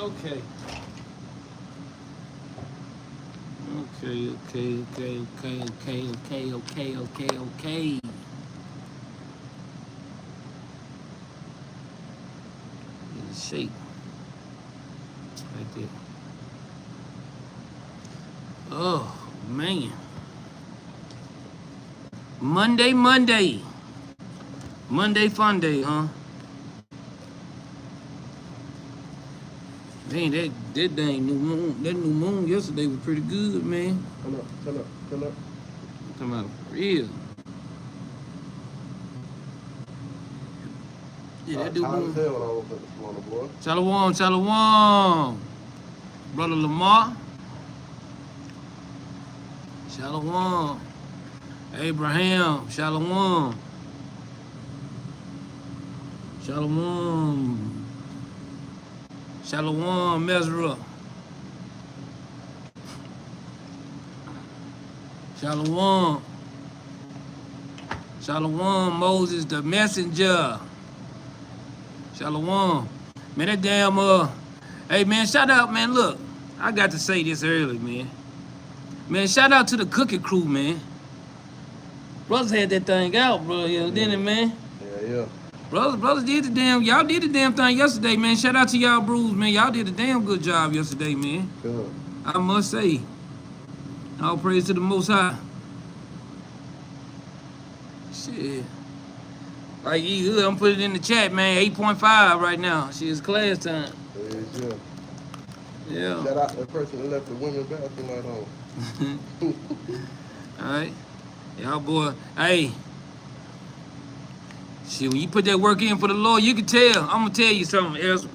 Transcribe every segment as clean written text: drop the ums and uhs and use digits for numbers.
Okay. Okay. Shape right there. Oh man. Monday fun day, huh? Man, that dang new moon yesterday was pretty good, man. Turn up. Come out real. Yeah, that dude. Shalom. Brother Lamar. Shalom. Abraham. Shalom. Shalom, Mesra. Shalom, Moses, the messenger. Shalom. Man, that damn, hey, man, shout out, man, look. I got to say this early, man. Man, shout out to the cooking crew, man. Brothers had that thing out, bro, didn't it, man? Yeah. Brothers did the damn, y'all did the damn thing yesterday, man. Shout out to y'all brews, man. Y'all did a damn good job yesterday, man. Good. I must say. All praise to the Most High. Shit. Like, I'm putting it in the chat, man. 8.5 right now. Shit, it's class time. Yeah. Shout out to the person that left the women's bathroom light on. All right. Y'all boy, hey. Shit, when you put that work in for the Lord, you can tell. I'm going to tell you something, Ezra.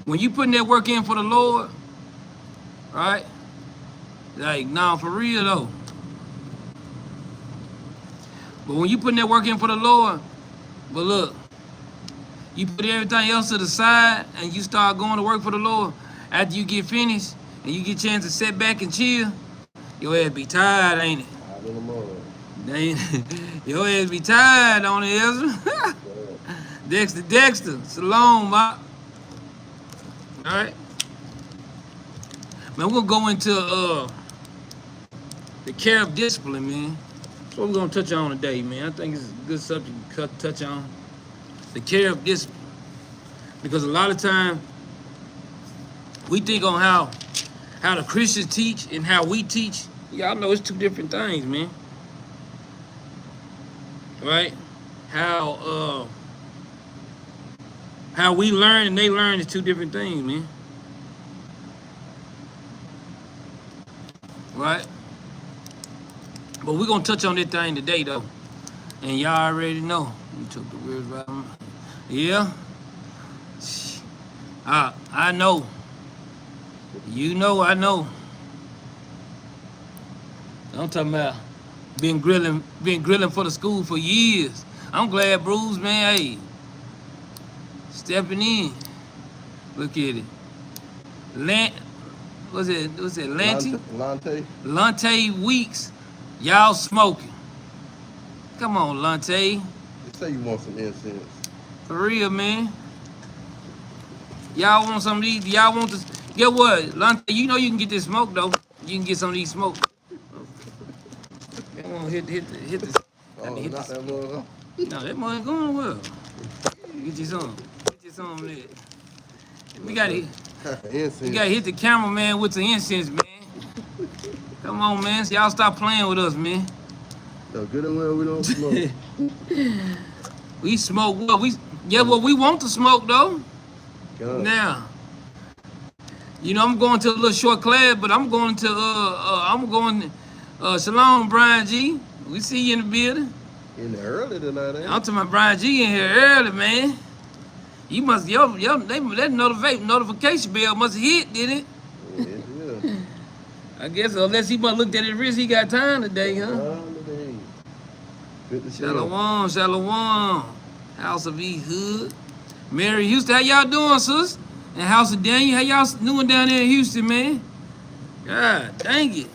When you putting that work in for the Lord, right? Like, nah, for real, though. But when you putting that work in for the Lord, but look, you put everything else to the side and you start going to work for the Lord, after you get finished and you get a chance to sit back and chill, your ass be tired, ain't it? Tired in the morning. Your ass be tired on it, Ezra. Dexter. Shalom, Mop. All right. Man, we're going to go into the care of discipline, man. That's what we're going to touch on today, man. I think it's a good subject to touch on. The care of discipline. Because a lot of time, we think on how the Christians teach and how we teach. Y'all know it's two different things, man. Right? How we learn and they learn is two different things, man. Right? But we're gonna touch on this thing today, though. And y'all already know. You took the words right on. Yeah. I know. You know, I know. I'm talking about been grilling for the school for years. I'm glad Bruce, man, hey, stepping in. Look at it. What's it, Lante? Lante Weeks. Y'all smoking. Come on, Lante. You say you want some incense. For real, man. Y'all want some of these? Y'all want this? Get what? Lante, you know you can get this smoke, though. You can get some of these smoke. Come on, hit this. Oh, not that mother. No, that mother going well. Get you some. Of that. We gotta hit the cameraman with the incense, man. Come on, man. So y'all stop playing with us, man. No, good and well we don't smoke. We smoke what? We want to smoke, though. God. Now, you know, I'm going to a little short class, but I'm going to Shalom, Brian G. We see you in the building. In the early tonight, ain't I'm talking about Brian G in here early, man. You must, that notification bell must have hit, didn't it? Yeah. I guess, unless he must have looked at his wrist, he got time today, huh? Good to see you. Shalom. House of E Hood. Mary Houston, how y'all doing, sis? And House of Daniel, how y'all doing down there in Houston, man? God dang it.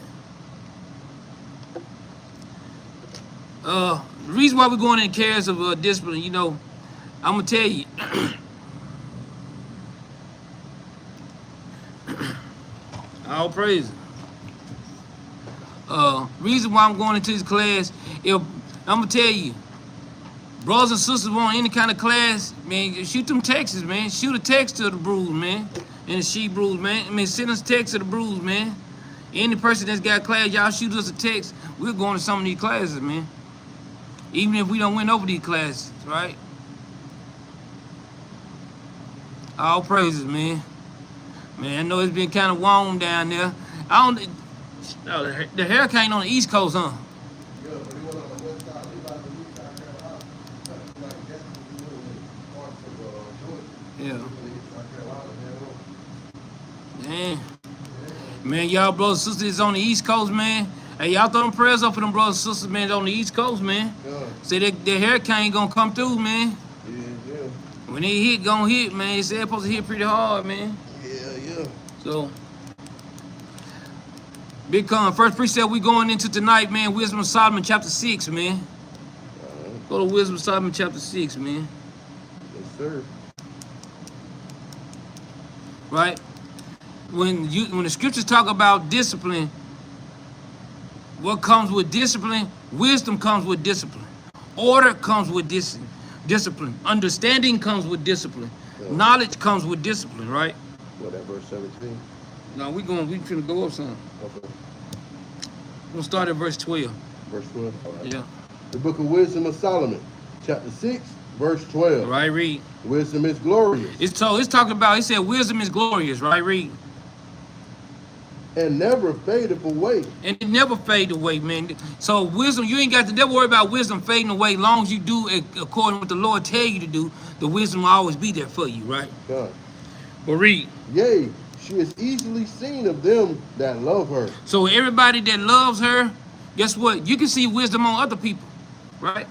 The reason why we're going in cares of discipline, you know, I'm gonna tell you. All praise. Reason why I'm going into this class, if I'm gonna tell you, brothers and sisters want any kind of class, man, shoot them texts, man. Shoot a text to the brood, man, and the she brood, man. I mean, send us text to the brood, man. Any person that's got class, y'all shoot us a text. We're going to some of these classes, man. Even if we don't win over these classes, right? All praises, man. Man, I know it's been kind of warm down there. I don't. No, the hurricane on the East Coast, huh? Yeah, but he went on the west side. He about to leave South Carolina. Like that's what he doing in parts of Georgia. Yeah. South Carolina, Man, y'all brothers and sisters on the East Coast, man. Hey, y'all throw them prayers up for them brothers and sisters, man, on the East Coast, man. Yeah. Say that the hurricane gonna come through, man. Yeah. When it hit, gonna hit, man. They said it's supposed to hit pretty hard, man. Yeah. So, big con. First precept we going into tonight, man. Wisdom of Solomon, chapter 6, man. Go to Wisdom of Solomon, chapter 6, man. Yes, sir. Right? When the scriptures talk about discipline, what comes with discipline? Wisdom comes with discipline. Order comes with discipline. Understanding comes with discipline. Yeah. Knowledge comes with discipline, right? What, that verse 17? Now we finna go up some. Okay. We'll start at verse 12. Verse 12? All right. Yeah. The book of Wisdom of Solomon, chapter 6, verse 12. Right, read. Wisdom is glorious. It's talking about, he said wisdom is glorious, right, read. And never fadeth away. And it never fade away, man. So wisdom, you ain't got to never worry about wisdom fading away. Long as you do it according to what the Lord tell you to do, the wisdom will always be there for you, right? God. But read. Yea, she is easily seen of them that love her. So everybody that loves her, guess what? You can see wisdom on other people, right?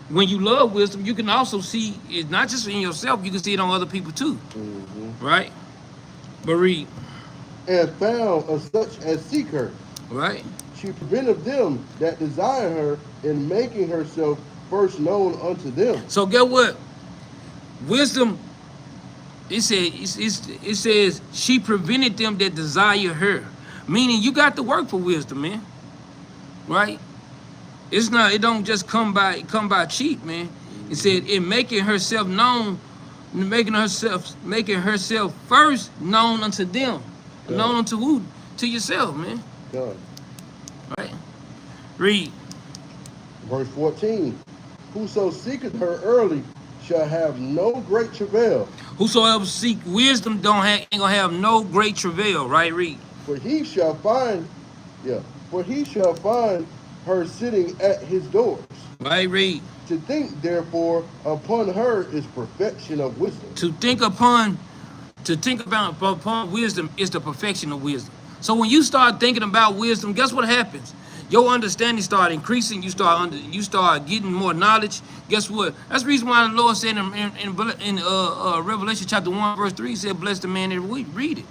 When you love wisdom, you can also see it not just in yourself, you can see it on other people too, right? But read. And found of such as seek her. Right. She preventeth them that desire her in making herself first known unto them. So get what? Wisdom, it says she prevented them that desire her. Meaning you got to work for wisdom, man. Right? It don't just come by cheap, man. It said in making herself known, making herself first known unto them. God. Known unto who? To yourself, man. God. Right? Read. Verse 14. Whoso seeketh her early shall have no great travail. Whosoever seek wisdom ain't gonna have no great travail, right? Read. For he shall find her sitting at his doors. Right, read. To think therefore upon her is perfection of wisdom. To think upon wisdom is the perfection of wisdom. So when you start thinking about wisdom, guess what happens? Your understanding start increasing. You start getting more knowledge. Guess what? That's the reason why the Lord said in Revelation chapter 1 verse 3, he said, "Bless the man that read it,"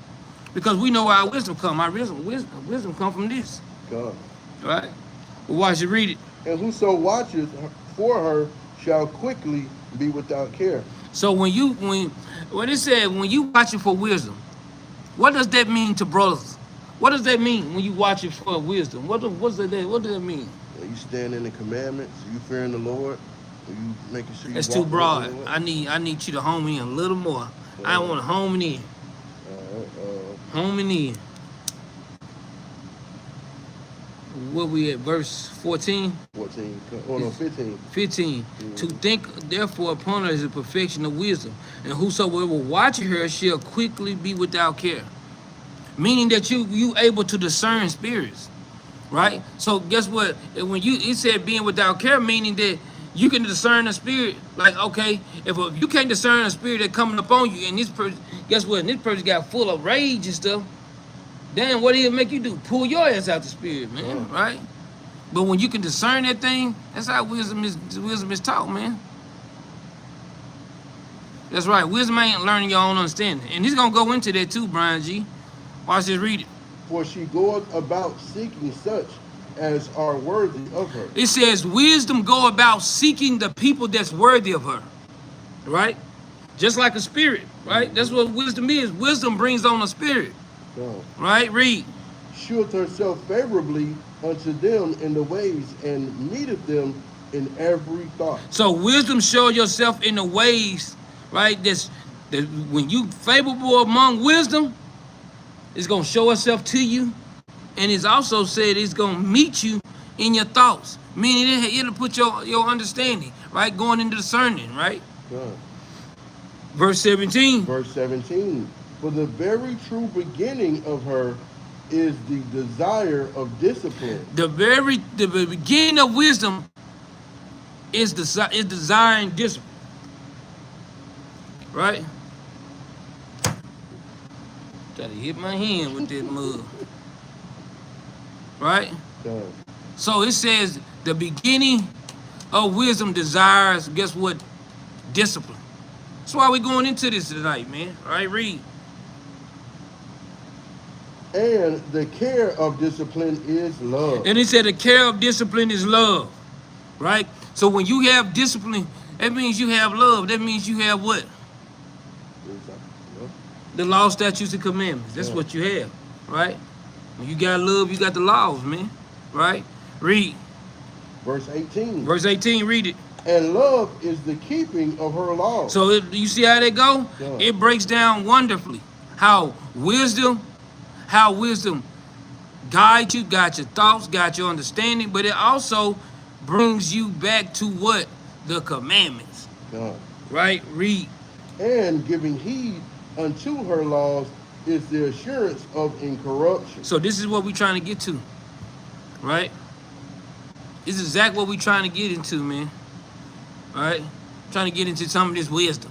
because we know where our wisdom come. Our wisdom come from this. God. Right? Well, why should read it? And whoso watches for her shall quickly be without care. So when it said when you watching for wisdom, what does that mean to brothers? What does that mean when you watching for wisdom? What does that mean? You stand in the commandments, you fearing the Lord, you making sure you That's walk too broad. in the way. I need you to home in a little more. I want to home in. Home in. What we at, verse 14? 14. Oh no, 15. 15. To think therefore upon her is the perfection of wisdom, and whosoever watching her shall quickly be without care. Meaning that you able to discern spirits, right? So guess what? When it said being without care, meaning that you can discern a spirit. Like, okay, if you can't discern a spirit that coming up on you, and this person, guess what? And this person got full of rage and stuff. Then what do it make you do? Pull your ass out the spirit, man, right? But when you can discern that thing, that's how wisdom is taught, man. That's right. Wisdom ain't learning your own understanding. And he's gonna go into that too, Brian G. Watch this, read it. For she goeth about seeking such as are worthy of her. It says wisdom go about seeking the people that's worthy of her, right? Just like a spirit, right? That's what wisdom is. Wisdom brings on a spirit. God. Right? Read. sheweth herself favorably unto them in the ways, and meeteth them in every thought. So wisdom show yourself in the ways, right? That when you favorable among wisdom, it's gonna show itself to you, and it's also said it's gonna meet you in your thoughts, meaning it'll put your understanding, right, going into discerning, right? God. Verse 17. Verse 17. For the very true beginning of her is the desire of discipline. The beginning of wisdom is desiring discipline, right? Try to hit my hand with this mug, right? God. So it says the beginning of wisdom desires, guess what? Discipline. That's why we're going into this tonight, man. All right, read. And the care of discipline is love. And he said the care of discipline is love, right? So when you have discipline, that means you have love. That means you have what? The law, statutes, and commandments. That's what you have, right? When you got love, you got the laws, man, right? Read. Verse 18. Verse 18, read it. And love is the keeping of her laws. So you see how that go? Yeah. It breaks down wonderfully how wisdom guides you, got your thoughts, got your understanding, but it also brings you back to what? The commandments. God. Right? Read. And giving heed unto her laws is the assurance of incorruption. So this is what we're trying to get to, right? This is exactly what we're trying to get into, man. Right? Trying to get into some of this wisdom,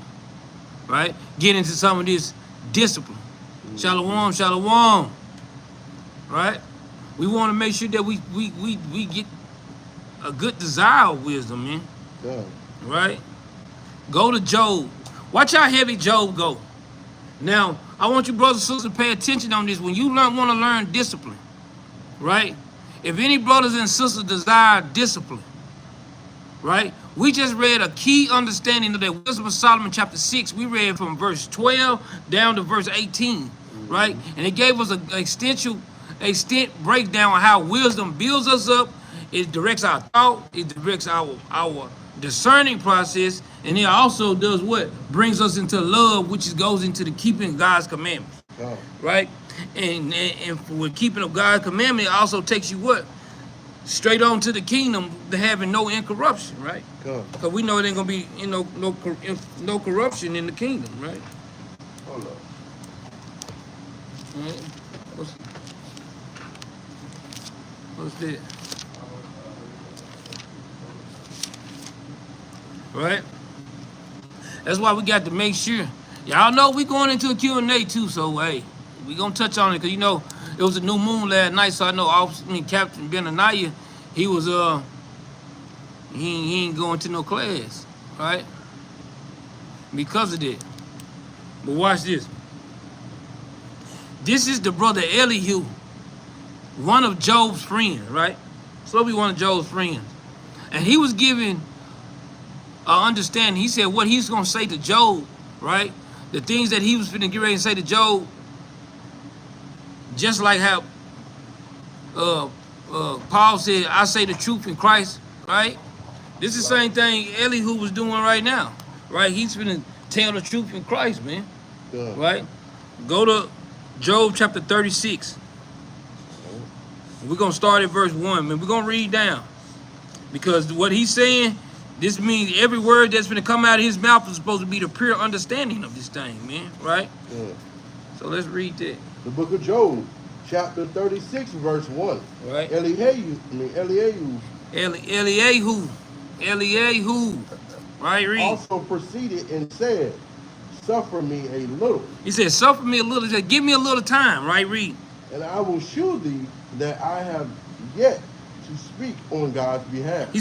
right? Get into some of this discipline. Shalom, shalom. Right? We want to make sure that we get a good desire of wisdom, man. God. Right? Go to Job. Watch how heavy Job go. Now, I want you brothers and sisters to pay attention on this. When you want to learn discipline, right? If any brothers and sisters desire discipline, right? We just read a key understanding of that Wisdom of Solomon chapter 6. We read from verse 12 down to verse 18, right? And it gave us an extent breakdown on how wisdom builds us up. It directs our thought. It directs our discerning process. And it also does what? Brings us into love, which goes into the keeping God's commandments, right? And with keeping of God's commandment, it also takes you what? Straight on to the kingdom, to having no incorruption, right? Because we know it ain't gonna be, no corruption in the kingdom, right? Hold up. Right. What's that? Right? That's why we got to make sure. Y'all know we going into a Q&A too, so hey, we gonna touch on it, because it was a new moon last night, so I know Captain Benaniyah, he was he ain't going to no class, right? Because of that. But watch this. This is the brother Elihu, one of Job's friends, right? So be one of Job's friends. And he was giving understanding. He said what he's gonna say to Job, right? The things that he was finna get ready to say to Job, just like how Paul said, I say the truth in Christ, right? This is the same thing Elihu was doing right now, right? He's finna tell the truth in Christ, man, right? Go to Job chapter 36. We're gonna start at verse 1, man. We're gonna read down, because what he's saying, this means every word that's gonna come out of his mouth is supposed to be the pure understanding of this thing, man, right? So let's read that. The book of Job, chapter 36, verse 1. Right. Eliyahu. Right, read. Also proceeded and said, suffer me a little. He said, suffer me a little. He said, give me a little time, right, read. And I will shew thee that I have yet to speak on God's behalf. He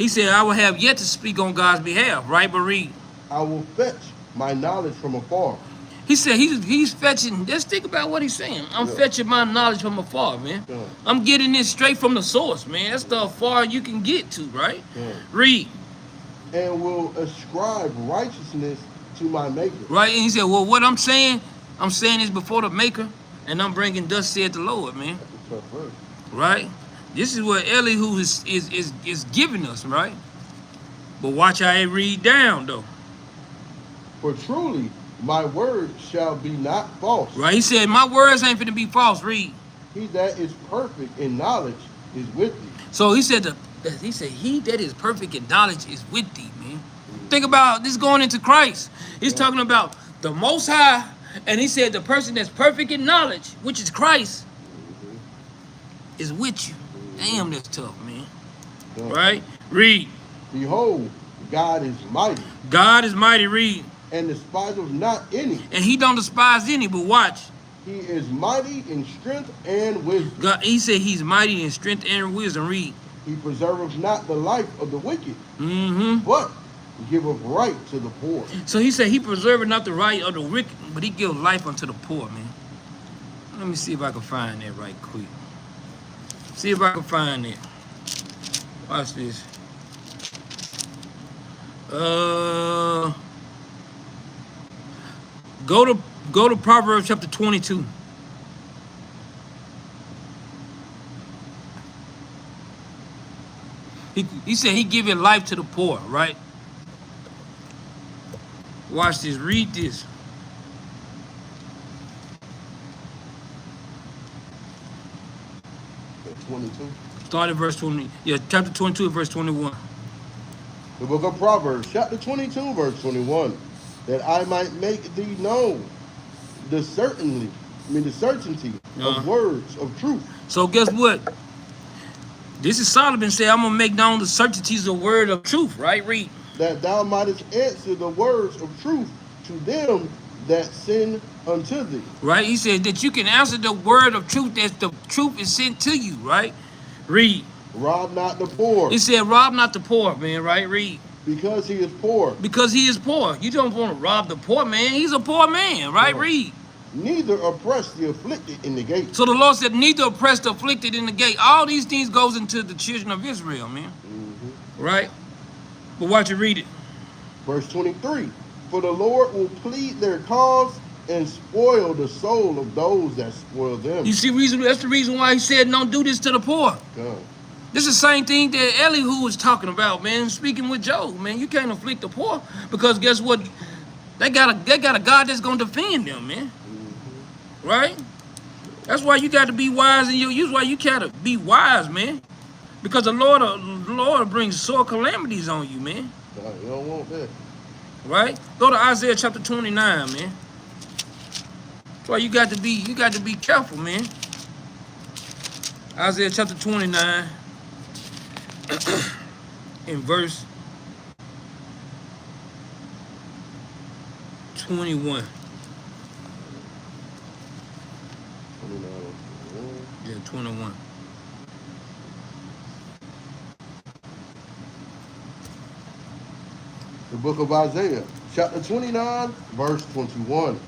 said, I will have yet to speak on God's behalf, right, but read. I will fetch my knowledge from afar. He said he's fetching, just think about what he's saying. I'm fetching my knowledge from afar, man. I'm getting this straight from the source, man. That's the far you can get to, right? Read. And will ascribe righteousness to my maker. Right, and he said, well, what I'm saying is before the maker, and I'm bringing thus said the Lord, man. That's a tough verse. Right? This is what Elihu is giving us, right? But watch how it read down, though. For truly, my word shall be not false. Right? He said, my words ain't finna be false. Read. He that is perfect in knowledge is with thee. So he said, he that is perfect in knowledge is with thee, man. Think about this going into Christ. He's talking about the Most High, and he said the person that's perfect in knowledge, which is Christ, is with you. Damn, that's tough, man. Right? Read. Behold, God is mighty. God is mighty. Read. And despiseth not any. And he don't despise any, but watch. He is mighty in strength and wisdom. God, he said he's mighty in strength and wisdom. Read. He preserveth not the life of the wicked, Mm-hmm. but giveth right to the poor. So he said he preserveth not the right of the wicked, but he gives life unto the poor, man. Let me see if I can find that right quick. See if I can find that. Watch this. Go to Proverbs chapter 22. He said he giving life to the poor, right? Watch this. Read this. At 22. Start at verse 20. Yeah, chapter 22 verse 21. The book of Proverbs, chapter 22, verse 21. That I might make thee known the certainty of words of truth. So guess what? This is Solomon said, I'm gonna make known the certainties of word of truth, right? Read. That thou mightest answer the words of truth to them that send unto thee. Right? He said that you can answer the word of truth as the truth is sent to you, right? Read. Rob not the poor. He said, rob not the poor, man, right? Read. Because he is poor. Because he is poor. You don't want to rob the poor man. He's a poor man, right? No. Read. Neither oppress the afflicted in the gate. So the Lord said, neither oppress the afflicted in the gate. All these things goes into the children of Israel, man. Mm-hmm. Right? But watch it, read it. Verse 23. For the Lord will plead their cause and spoil the soul of those that spoil them. You see, that's the reason why he said, don't do this to the poor. God. This is the same thing that Elihu was talking about, man, speaking with Job, man. You can't afflict the poor because guess what? They got a God that's going to defend them, man. Mm-hmm. Right? That's why you got to be wise in your use. Why you got to be wise, man. Because the Lord brings sore calamities on you, man. God, you don't want that. Right? Go to Isaiah chapter 29, man. That's why you got to be careful, man. Isaiah chapter 29 in verse 21. 29. Yeah, 21. The book of Isaiah, chapter 29, verse 21.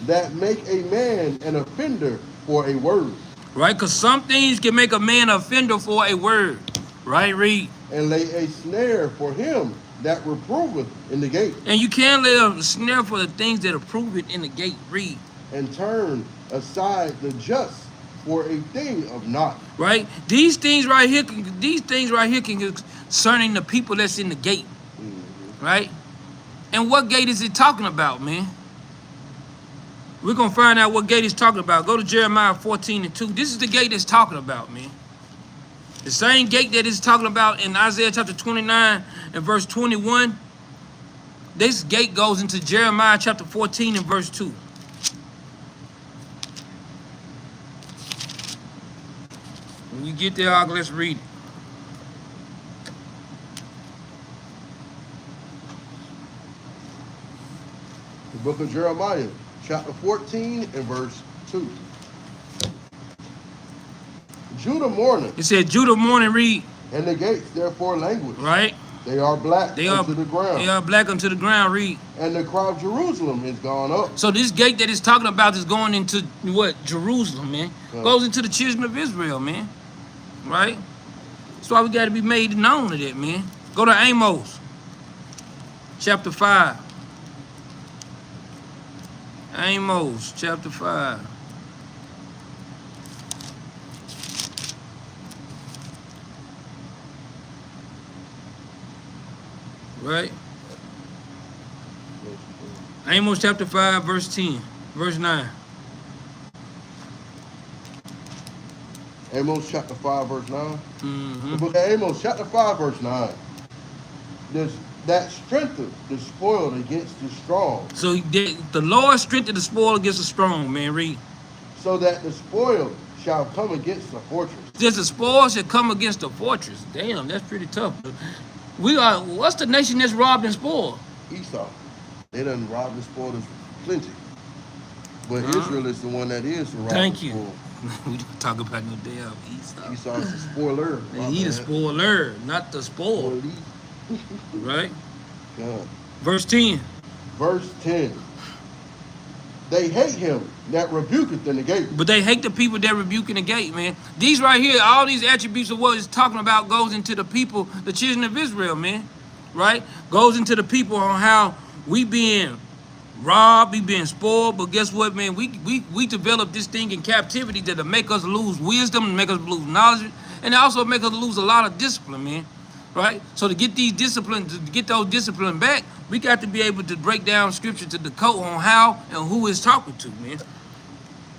That make a man an offender for a word. Right? Because some things can make a man an offender for a word. Right? Read. And lay a snare for him that reproveth in the gate. And you can't lay a snare for the things that approve it in the gate. Read. And turn aside the just for a thing of naught. Right? These things right here can concerning the people that's in the gate. Mm-hmm. Right? And what gate is it talking about, man? We're going to find out what gate it's talking about. Go to Jeremiah 14:2. This is the gate it's talking about, man. The same gate that it's talking about in Isaiah chapter 29 and verse 21. This gate goes into Jeremiah chapter 14 and verse 2. When you get there, let's read it. The book of Jeremiah, chapter 14 and verse 2. Judah mourneth. It said, Judah mourning, read. And the gates therefore languish. Right? They are black unto the ground. They are black unto the ground, read. And the cry of Jerusalem is gone up. So this gate that it's talking about is going into what? Jerusalem, man. Goes into the children of Israel, man. Right? That's why we got to be made known of that, man. Go to Amos, chapter 5. Amos chapter 5. Right? Amos chapter 5, verse 10, verse 9. Amos chapter 5, verse 9. Mm-hmm. The book of Amos chapter 5, verse 9. That strengthened the spoiled against the strong. So the Lord strengthened the spoil against the strong, man. Read. So that the spoiled shall come against the fortress. Just the spoil shall come against the fortress. Damn, that's pretty tough. What's the nation that's robbed and spoiled? Esau. They done robbed and spoiled us plenty. But Israel is the one that is the robbed. Thank you. We don't talk about no damn Esau. Esau's the spoiler. He the spoiler, not the spoil. Right? God. Verse 10. Verse 10. They hate him that rebuketh in the gate. But they hate the people that rebuke in the gate, man. These right here, all these attributes of what it's talking about goes into the people, the children of Israel, man. Right? Goes into the people on how we being robbed, we being spoiled. But guess what, man? We developed this thing in captivity that'll make us lose wisdom, make us lose knowledge, and also make us lose a lot of discipline, man. Right? So to get these disciplines, to get those discipline back, we got to be able to break down scripture to the code on how and who is talking to, man.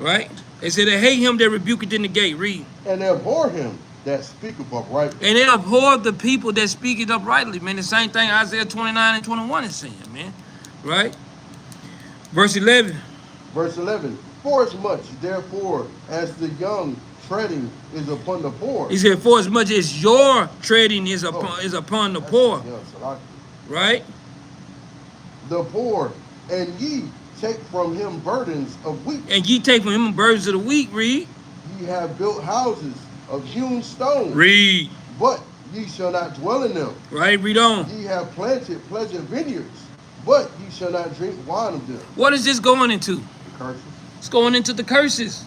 Right? They say they hate him that rebuketh in the gate. Read. And they abhor him that speaketh uprightly. And they abhor the people that speak it uprightly, man. The same thing Isaiah 29 and 21 is saying, man. Right? Verse 11. Verse 11. Forasmuch, therefore, as the young treading is upon the poor. He said, for as much as your treading is upon the poor. Right? The poor, and ye take from him burdens of wheat. And ye take from him burdens of the wheat. Read. Ye have built houses of hewn stone. Read. But ye shall not dwell in them. Right, read on. Ye have planted pleasant vineyards, but ye shall not drink wine of them. What is this going into? The curses. It's going into the curses.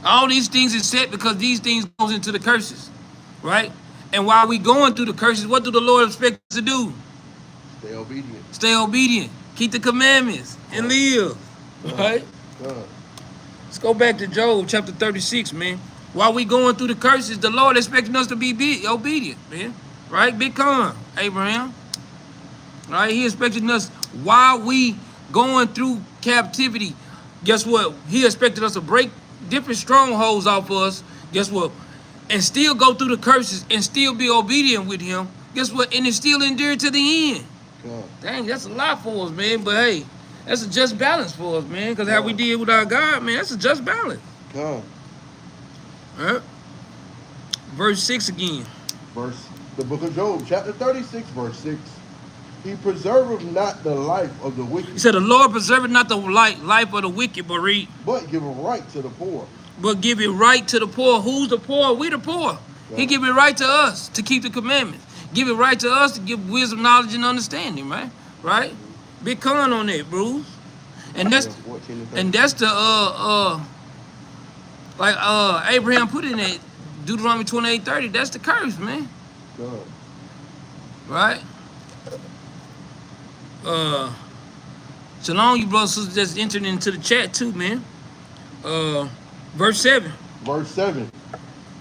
All these things is set because these things goes into the curses, right? And while we going through the curses, what do the Lord expect us to do? Stay obedient. Stay obedient. Keep the commandments and live, right? Let's go back to Job chapter 36, man. While we going through the curses, the Lord expecting us to be obedient, man. Right? Big con, Abraham. Right? He expecting us while we going through captivity. Guess what? He expected us to break different strongholds off of us. Guess what? And still go through the curses and still be obedient with him. Guess what? And it still endure to the end. God. Dang, that's a lot for us, man. But hey, that's a just balance for us, man. Because how we did with our God, man, that's a just balance. God. Right? Verse 6 again. The book of Job, chapter 36, verse 6. He preserveth not the life of the wicked. He said, the Lord preserveth not the life of the wicked, but read. But give a right to the poor. But give it right to the poor. Who's the poor? We the poor. He give it right to us to keep the commandments. Give it right to us to give wisdom, knowledge, and understanding, right? Right? Big con on that, bro. And that's the like Abraham put in that Deuteronomy 28:30. That's the curse, man. God. Right? Shalom, you brothers and sisters that's entered into the chat too, man. Verse 7. Verse 7.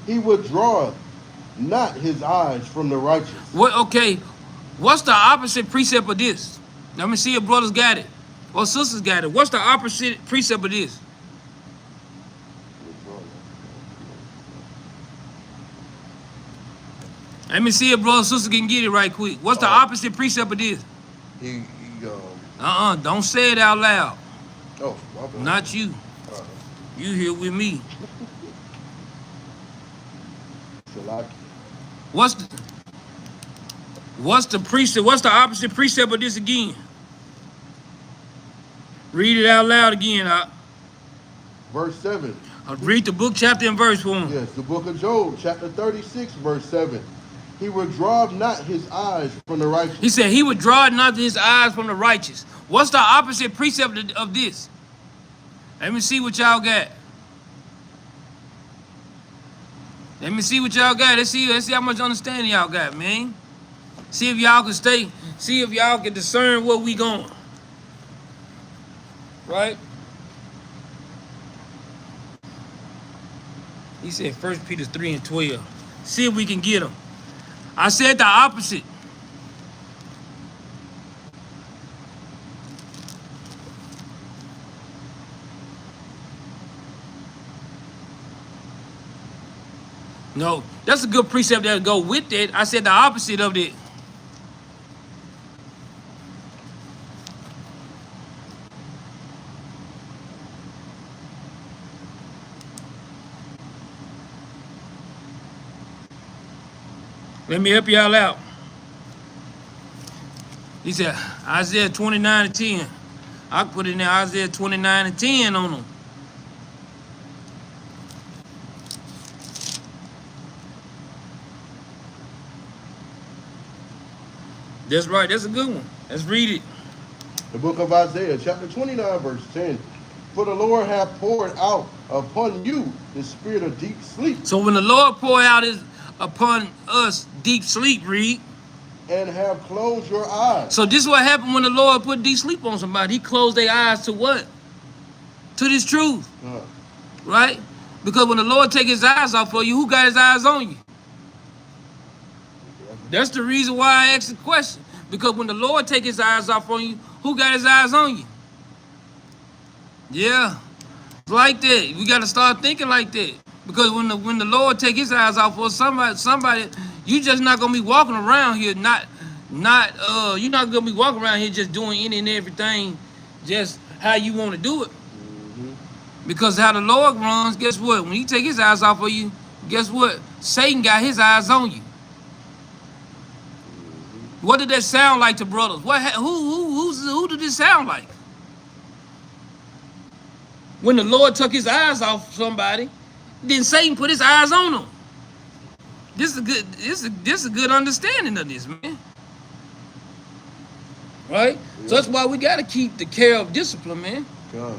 He withdraweth not his eyes from the righteous. What? Okay. What's the opposite precept of this? Let me see if brothers got it or sisters got it. What's the opposite precept of this? Let me see if brothers and sisters can get it right quick. What's the opposite precept of this? Don't say it out loud. Oh, my bad. Not you. You here with me. What's the precept? What's the opposite precept of this again? Read it out loud again. Verse 7. Read the book, chapter, and verse for him. Yes, the book of Job, chapter 36, verse 7. He withdraweth not his eyes from the righteous. He said he withdraweth not his eyes from the righteous. What's the opposite precept of this? Let me see what y'all got. Let me see what y'all got. Let's see how much understanding y'all got, man. See if y'all can see if y'all can discern where we going. Right? He said 1 Peter 3 and 12. See if we can get them. I said the opposite. No, that's a good precept that'll go with it. I said the opposite of it. Let me help y'all out. He said Isaiah 29 and 10. I put in there Isaiah 29 and 10 on them. That's right. That's a good one. Let's read it. The book of Isaiah, chapter 29, verse 10. For the Lord hath poured out upon you the spirit of deep sleep. So when the Lord pour out upon us deep sleep, read. And have closed your eyes. So this is what happened when the Lord put deep sleep on somebody. He closed their eyes to what? To this truth. Right? Because when the Lord take his eyes off for you, who got his eyes on you? That's the reason why I asked the question. Because when the Lord take his eyes off on you, who got his eyes on you? Yeah. It's like that. We got to start thinking like that. Because when the Lord take his eyes off for somebody, you just not going to be walking around here, you're not going to be walking around here just doing any and everything just how you want to do it. Because how the Lord runs, guess what? When he take his eyes off of you, guess what? Satan got his eyes on you. What did that sound like to brothers? Who did this sound like? When the Lord took his eyes off somebody, then Satan put his eyes on them. This is a good understanding of this, man. Right? Yeah. So that's why we got to keep the care of discipline, man. God.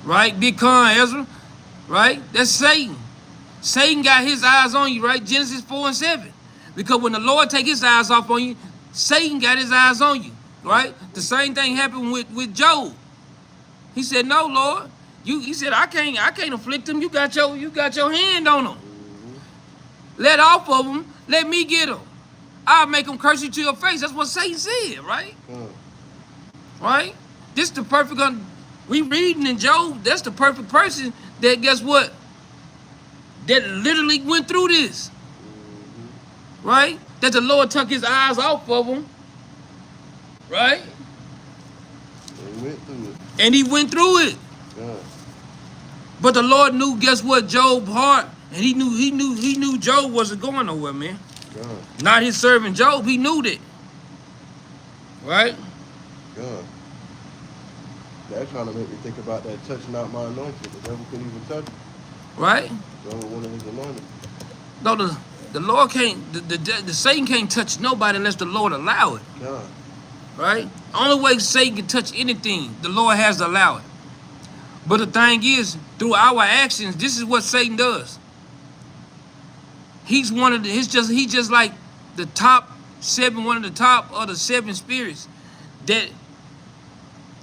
Right? Big Con, Ezra. Right? That's Satan. Satan got his eyes on you, right? Genesis 4 and 7. Because when the Lord take his eyes off on you, Satan got his eyes on you, right? The same thing happened with Job. He said, "No, Lord, he said I can't afflict him. You got your hand on him. Let off of him. Let me get him. I'll make him curse you to your face." That's what Satan said, right? Right? This the perfect. We reading in Job. That's the perfect person that guess what? That literally went through this. Right? That the Lord took his eyes off of him. Right? And he went through it. Yeah. But the Lord knew, guess what, Job's heart. And he knew Job wasn't going nowhere, man. Yeah. Not his servant Job, he knew that. Right? Yeah. That kind of made me think about that touching out my anointing. The devil couldn't even touch it. Right? Job one of his anointed. No, the Lord can't, the Satan can't touch nobody unless the Lord allow it. Yeah. Right? Only way Satan can touch anything, the Lord has to allow it. But the thing is, through our actions, this is what Satan does. He's just like the top seven, one of the top of the seven spirits. That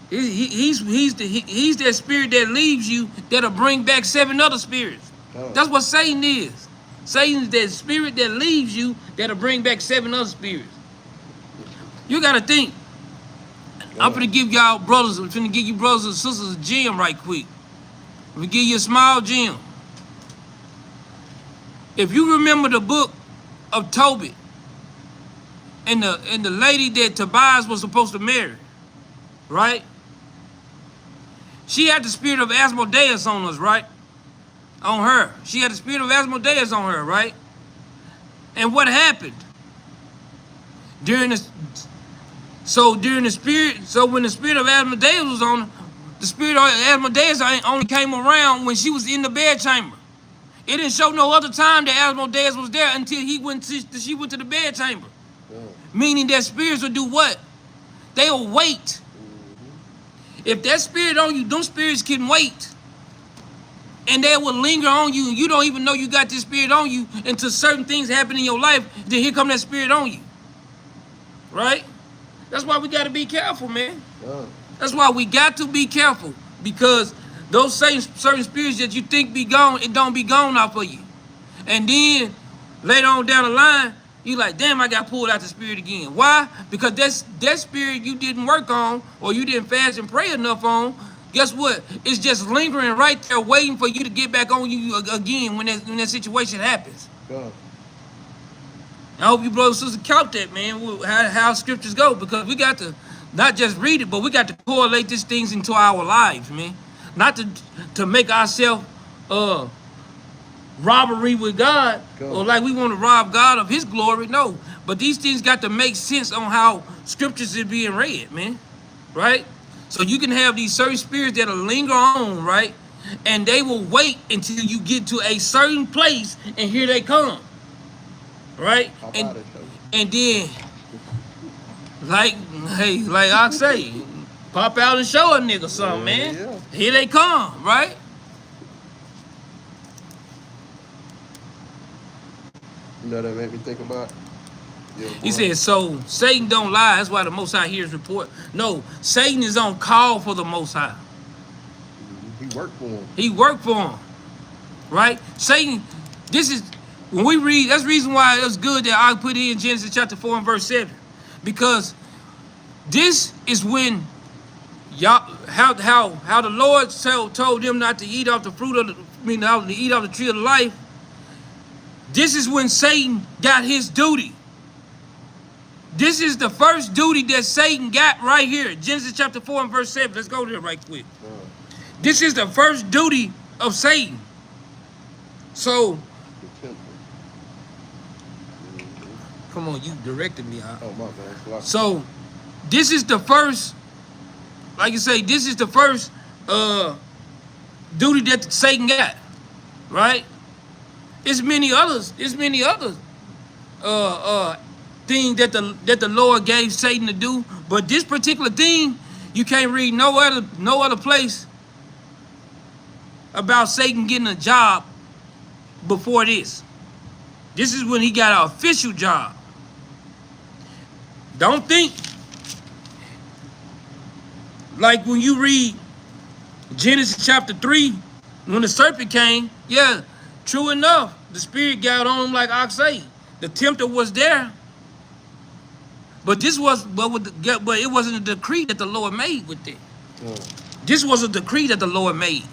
he's that spirit that leaves you that'll bring back seven other spirits. Oh. That's what Satan is. Satan is that spirit that leaves you that'll bring back seven other spirits. You gotta think. I'm finna give y'all brothers, I'm finna give you brothers and sisters a gem right quick. I'm gonna give you a small gem. If you remember the book of Tobit and the lady that Tobias was supposed to marry, right? She had the spirit of Asmodeus on us, right? On her. She had the spirit of Asmodeus on her, right? And what happened? When the spirit of Asmodeus was on her, the spirit of Asmodeus only came around when she was in the bed chamber. It didn't show no other time that Asmodeus was there until she went to the bed chamber. Yeah. Meaning that spirits will do what? They'll wait. Mm-hmm. If that spirit on you, them spirits can wait. And they will linger on you, and you don't even know you got this spirit on you until certain things happen in your life, then here come that spirit on you. Right? That's why we got to be careful, man. Yeah. That's why we got to be careful, because those certain spirits that you think be gone, it don't be gone off of you. And then later on down the line, you like, damn, I got pulled out the spirit again. Why? Because that spirit you didn't work on, or you didn't fast and pray enough on. Guess what? It's just lingering right there, waiting for you to get back on you again when that situation happens. God. I hope you brothers and sisters count that, man, how scriptures go, because we got to not just read it, but we got to correlate these things into our lives, man. Not to make ourselves robbery with God, or like we want to rob God of his glory. No, but these things got to make sense on how scriptures is being read, man, right? So you can have these certain spirits that'll linger on, right? And they will wait until you get to a certain place, and here they come, right? And then, like I say, pop out and show a nigga something, man. Yeah. Here they come, right? You know, that made me think about. Yeah, he said, so Satan don't lie. That's why the Most High hears report. No, Satan is on call for the Most High. He worked for him. He worked for him, right? Satan, this is, when we read, that's the reason why it's good that I put in Genesis chapter 4 and verse 7. Because this is when y'all, how the Lord told them not to eat off the fruit of the, to eat off the tree of life. This is when Satan got his duty. This is the first duty that Satan got right here. Genesis chapter 4 and verse 7. Let's go there right quick. This is the first duty of Satan. So, come on, you directed me out. Oh, my bad. So, this is the first, like you say, this is the first duty that Satan got, right? It's many others. It's many other things that the Lord gave Satan to do, but this particular thing, you can't read no other place about Satan getting a job before this. This is when he got an official job. Don't think like when you read Genesis chapter 3, when the serpent came, yeah, true enough, the spirit got on him like oxide. The tempter was there. But this was, but it wasn't a decree that the Lord made with it. This was a decree that the Lord made.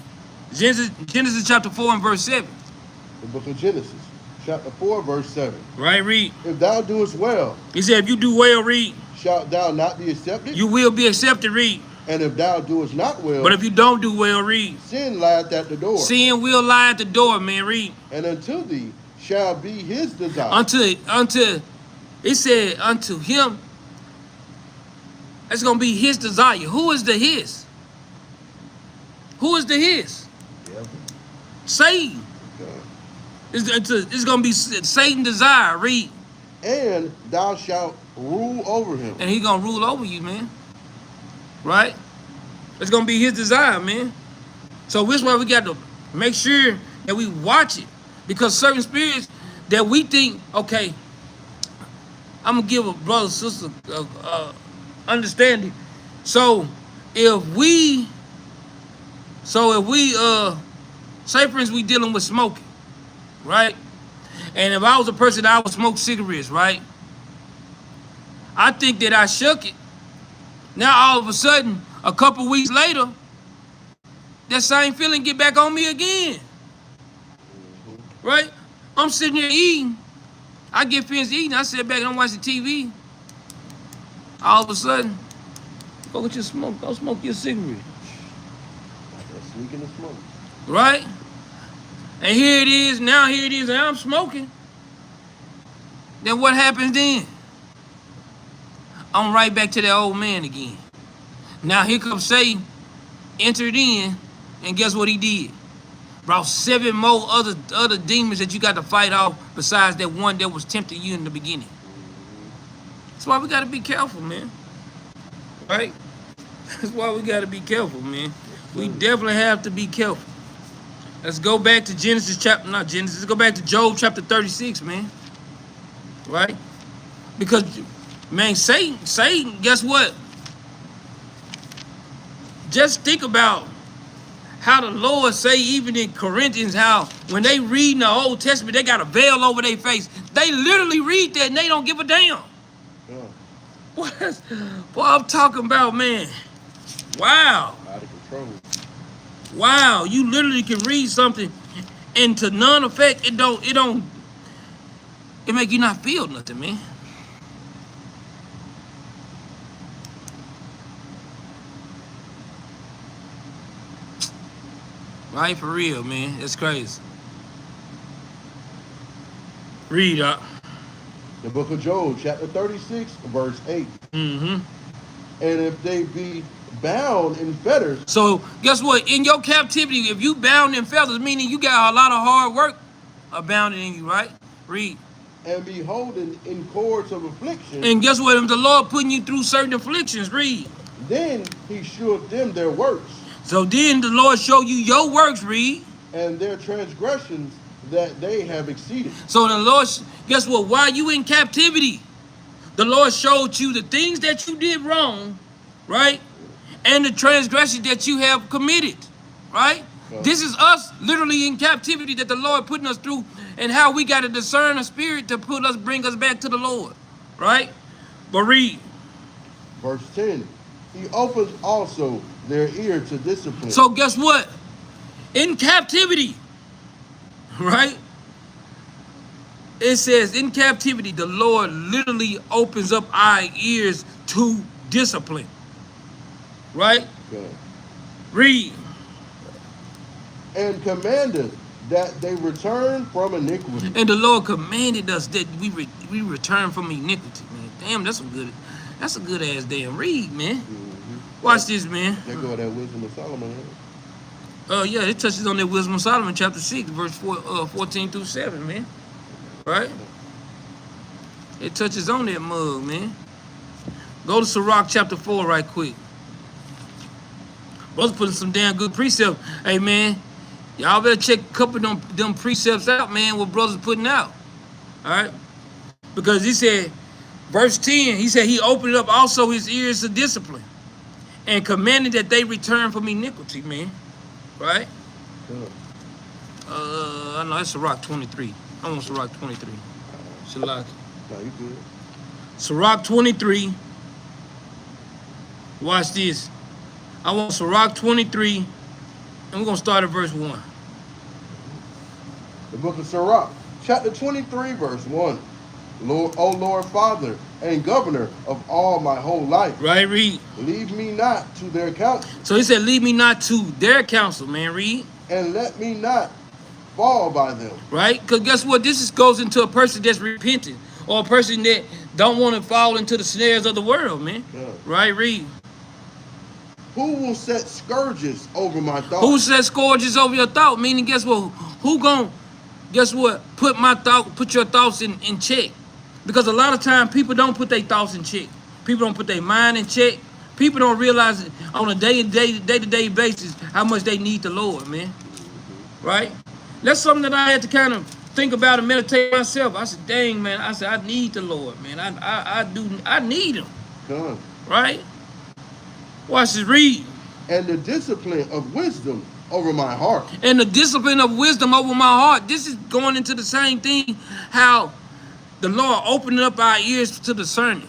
Genesis chapter 4 and verse 7. The book of Genesis, chapter 4, verse 7. Right, read. If thou doest well, He said, if you do well, read. Shalt thou not be accepted? You will be accepted, read. And if thou doest not well, but if you don't do well, read. Sin lieth at the door. Sin will lie at the door, man, read. And unto thee shall be his desire. Unto, it said, unto him, that's going to be his desire. Who is the his? Who is the his? Yep. Satan. Okay. It's going to be Satan's desire, read. And thou shalt rule over him. And he's going to rule over you, man. Right? It's going to be his desire, man. So this is why we got to make sure that we watch it. Because certain spirits that we think, okay, I'm going to give a brother, sister, understanding. So if we say for instance we dealing with smoking, right? And if I was a person that I would smoke cigarettes, right? I think that I shook it. Now all of a sudden, a couple weeks later, that same feeling get back on me again. Right? I'm sitting here eating. I get finished eating. I sit back and I'm watching TV. All of a sudden, go get your smoke. Go smoke your cigarette. That's sneaking the smoke. Right? And here it is. Now here it is. And I'm smoking. Then what happens then? I'm right back to that old man again. Now here comes Satan, entered in, and guess what he did? Brought 7 more other demons that you got to fight off besides that one that was tempting you in the beginning. That's why we got to be careful, man. Right? That's why we got to be careful, man. We definitely have to be careful. Let's go back to let's go back to Job chapter 36, man. Right? Because, man, Satan, guess what? just think about how the Lord say, even in Corinthians, how when they read in the Old Testament, they got a veil over their face. They literally read that and they don't give a damn. Yeah. What? Boy, I'm talking about, man. Wow. Out of control. Wow. You literally can read something and to none effect, it make you not feel nothing, man. Right, for real, man. It's crazy. Read up. The book of Job, chapter 36, verse 8. Mm-hmm. And if they be bound in fetters. So, guess what? In your captivity, if you bound in fetters, meaning you got a lot of hard work abounding in you, right? Read. And be holden in cords of affliction. And guess what? If the Lord putting you through certain afflictions, read. Then he sheweth them their works. So then the Lord show you your works, read. And their transgressions that they have exceeded. So the Lord, guess what? While you in captivity, the Lord showed you the things that you did wrong, right? And the transgressions that you have committed, right? This is us literally in captivity that the Lord putting us through, and how we got to discern a spirit to bring us back to the Lord, right? But read. Verse 10. He opens also their ear to discipline. So guess what? In captivity, right? It says in captivity, the Lord literally opens up our ears to discipline, right? Okay. Read. And commanded that they return from iniquity. And the Lord commanded us that we return from iniquity, man. Damn, that's a good ass damn read, man. Mm-hmm. Watch this, man. There go that wisdom of Solomon. Yeah, it touches on that wisdom of Solomon, chapter 6, verse 14 through 7, man. Right? It touches on that mug, man. Go to Sirach chapter 4 right quick. Brothers putting some damn good precepts. Hey, man, y'all better check a couple of them precepts out, man, what brothers putting out. All right? Because he said, verse 10, he said he opened up also his ears to discipline and commanded that they return from iniquity, man. Right? Good. I know, that's Sirach 23. I want Sirach 23. Shalak. No, you good. Sirach 23. Watch this. I want Sirach 23, and we're going to start at verse 1. The book of Sirach, chapter 23, verse 1. Lord, O Lord, Father and Governor of all my whole life. Right, read. Leave me not to their counsel. So he said, lead me not to their counsel, man, read. And let me not fall by them. Right? Because guess what? This goes into a person that's repentant, or a person that don't want to fall into the snares of the world, man. Yeah. Right, read. Who will set scourges over my thoughts? Who set scourges over your thought? Meaning, guess what? Who gonna, guess what? Put your thoughts in check. Because a lot of times people don't put their thoughts in check. People don't put their mind in check. People don't realize on a day-to-day basis how much they need the Lord, man. Right? That's something that I had to kind of think about and meditate myself. I said, dang, man. I said, I need the Lord, man. I need him. Come. Right? Watch this, read. And the discipline of wisdom over my heart. And the discipline of wisdom over my heart. This is going into the same thing, how the Lord opened up our ears to discerning.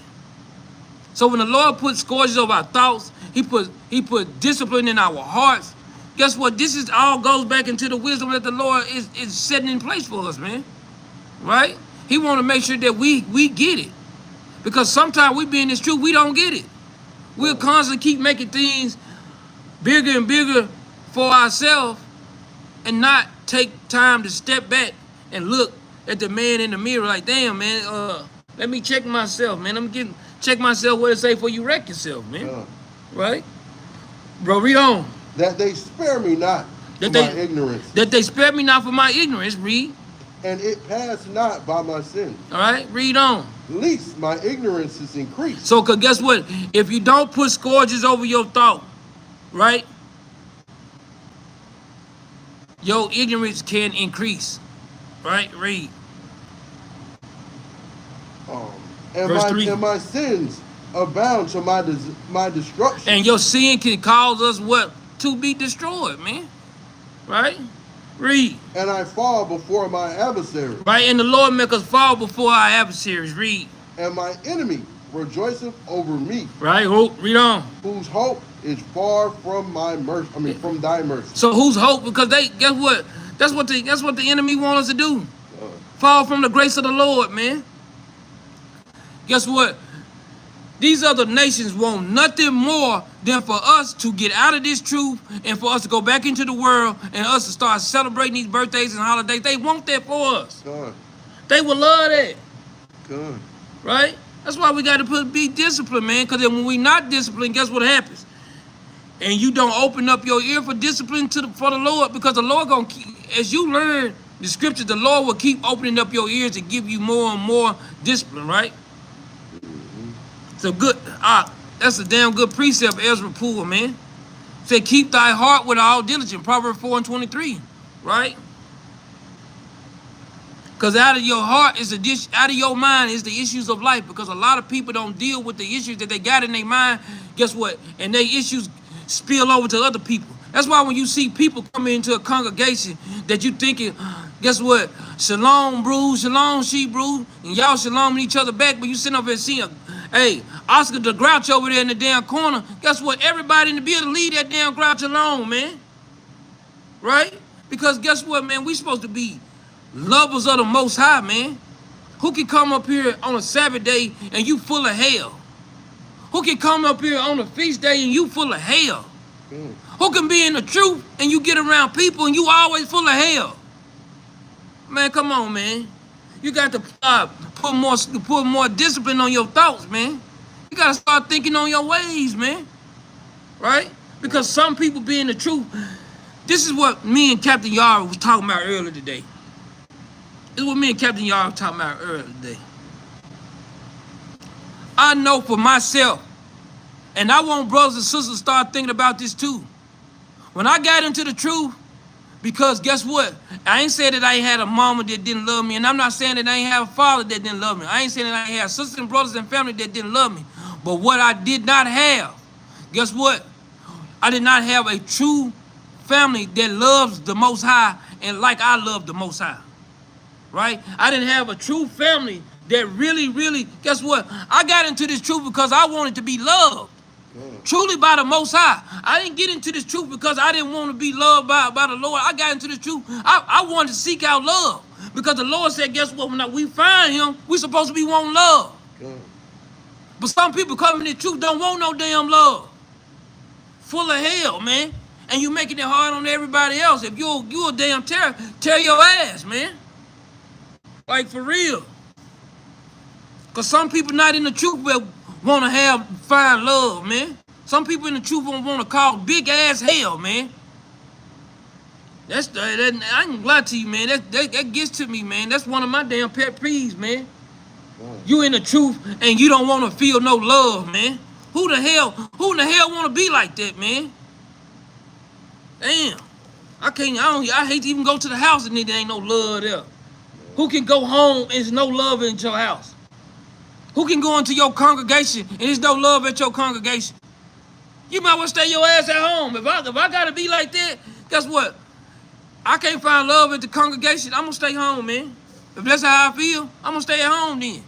So when the Lord put scourges over our thoughts, he put discipline in our hearts. Guess what? This is all goes back into the wisdom that the Lord is setting in place for us, man. Right? He want to make sure that we get it. Because sometimes we be in this truth, we don't get it. We'll constantly keep making things bigger and bigger for ourselves and not take time to step back and look at the man in the mirror like, damn, man, let me check myself, man. Check myself what it say for you wreck yourself, man. Right? Bro, read on. That they spare me not for my ignorance. That they spare me not for my ignorance, read. And it pass not by my sin. All right, read on. Least my ignorance is increased. So, cause guess what? If you don't put scourges over your thought, right? Your ignorance can increase. Right? Read. And Verse 3. And my sins abound to my destruction. And your sin can cause us what? To be destroyed, man. Right? Read. And I fall before my adversary. Right? And the Lord make us fall before our adversaries. Read. And my enemy rejoiceth over me. Right? Read on. Whose hope is far from my mercy. I mean, from thy mercy. So whose hope? Because they, guess what? That's what the enemy want us to do. Fall from the grace of the Lord, man. Guess what? These other nations want nothing more than for us to get out of this truth and for us to go back into the world and us to start celebrating these birthdays and holidays. They want that for us. Good. They would love that. Good. Right? That's why we got to be disciplined, man. Because when we not disciplined, guess what happens? And you don't open up your ear for discipline for the Lord, because the Lord gonna keep, as you learn the scriptures, the Lord will keep opening up your ears to give you more and more discipline, right? So good. That's a damn good precept, Ezra Poole, man. Say, keep thy heart with all diligence. Proverbs 4:23, right? Because out of your heart is out of your mind is the issues of life. Because a lot of people don't deal with the issues that they got in their mind. Guess what? And their issues spill over to other people. That's why when you see people come into a congregation that you thinking, guess what? Shalom, bro, shalom, she, bro, and y'all shalom each other back, but you sitting up and seeing, hey, Oscar the Grouch over there in the damn corner. Guess what? Everybody in the building leave that damn Grouch alone, man. Right? Because guess what, man? We supposed to be lovers of the Most High, man. Who can come up here on a Sabbath day and you full of hell? Who can come up here on a feast day and you full of hell? Who can be in the truth and you get around people and you always full of hell? Man, come on, man. You got to put more discipline on your thoughts, man. You got to start thinking on your ways, man. Right? Because some people be in the truth. This is what me and Captain Yara was talking about earlier today. This is what me and Captain Yara was talking about earlier today. I know for myself, and I want brothers and sisters to start thinking about this too. When I got into the truth, because guess what? I ain't saying that I ain't had a mama that didn't love me, and I'm not saying that I ain't have a father that didn't love me. I ain't saying that I ain't have sisters and brothers and family that didn't love me. But what I did not have, guess what? I did not have a true family that loves the Most High and like I love the Most High. Right? I didn't have a true family that really, guess what? I got into this truth because I wanted to be loved. Truly by the Most High. I didn't get into this truth because I didn't want to be loved by the Lord. I got into this truth. I wanted to seek out love. Because the Lord said, guess what? When we find him, we supposed to be wanting love. But some people coming in the truth don't want no damn love. Full of hell, man. And you making it hard on everybody else. If you a damn terror, tear your ass, man. Like, for real. Because some people not in the truth will want to find love, man. Some people in the truth want to call big ass hell, man. I ain't gonna lie to you, man. That gets to me, man. That's one of my damn pet peeves, man. You in the truth and you don't want to feel no love, man. Who in the hell want to be like that, man? Damn. I hate to even go to the house and there ain't no love there. Who can go home and there's no love in your house? Who can go into your congregation and there's no love at your congregation? You might well stay your ass at home. If I gotta be like that, guess what? I can't find love at the congregation. I'm gonna stay home, man. If that's how I feel, I'm gonna stay at home then.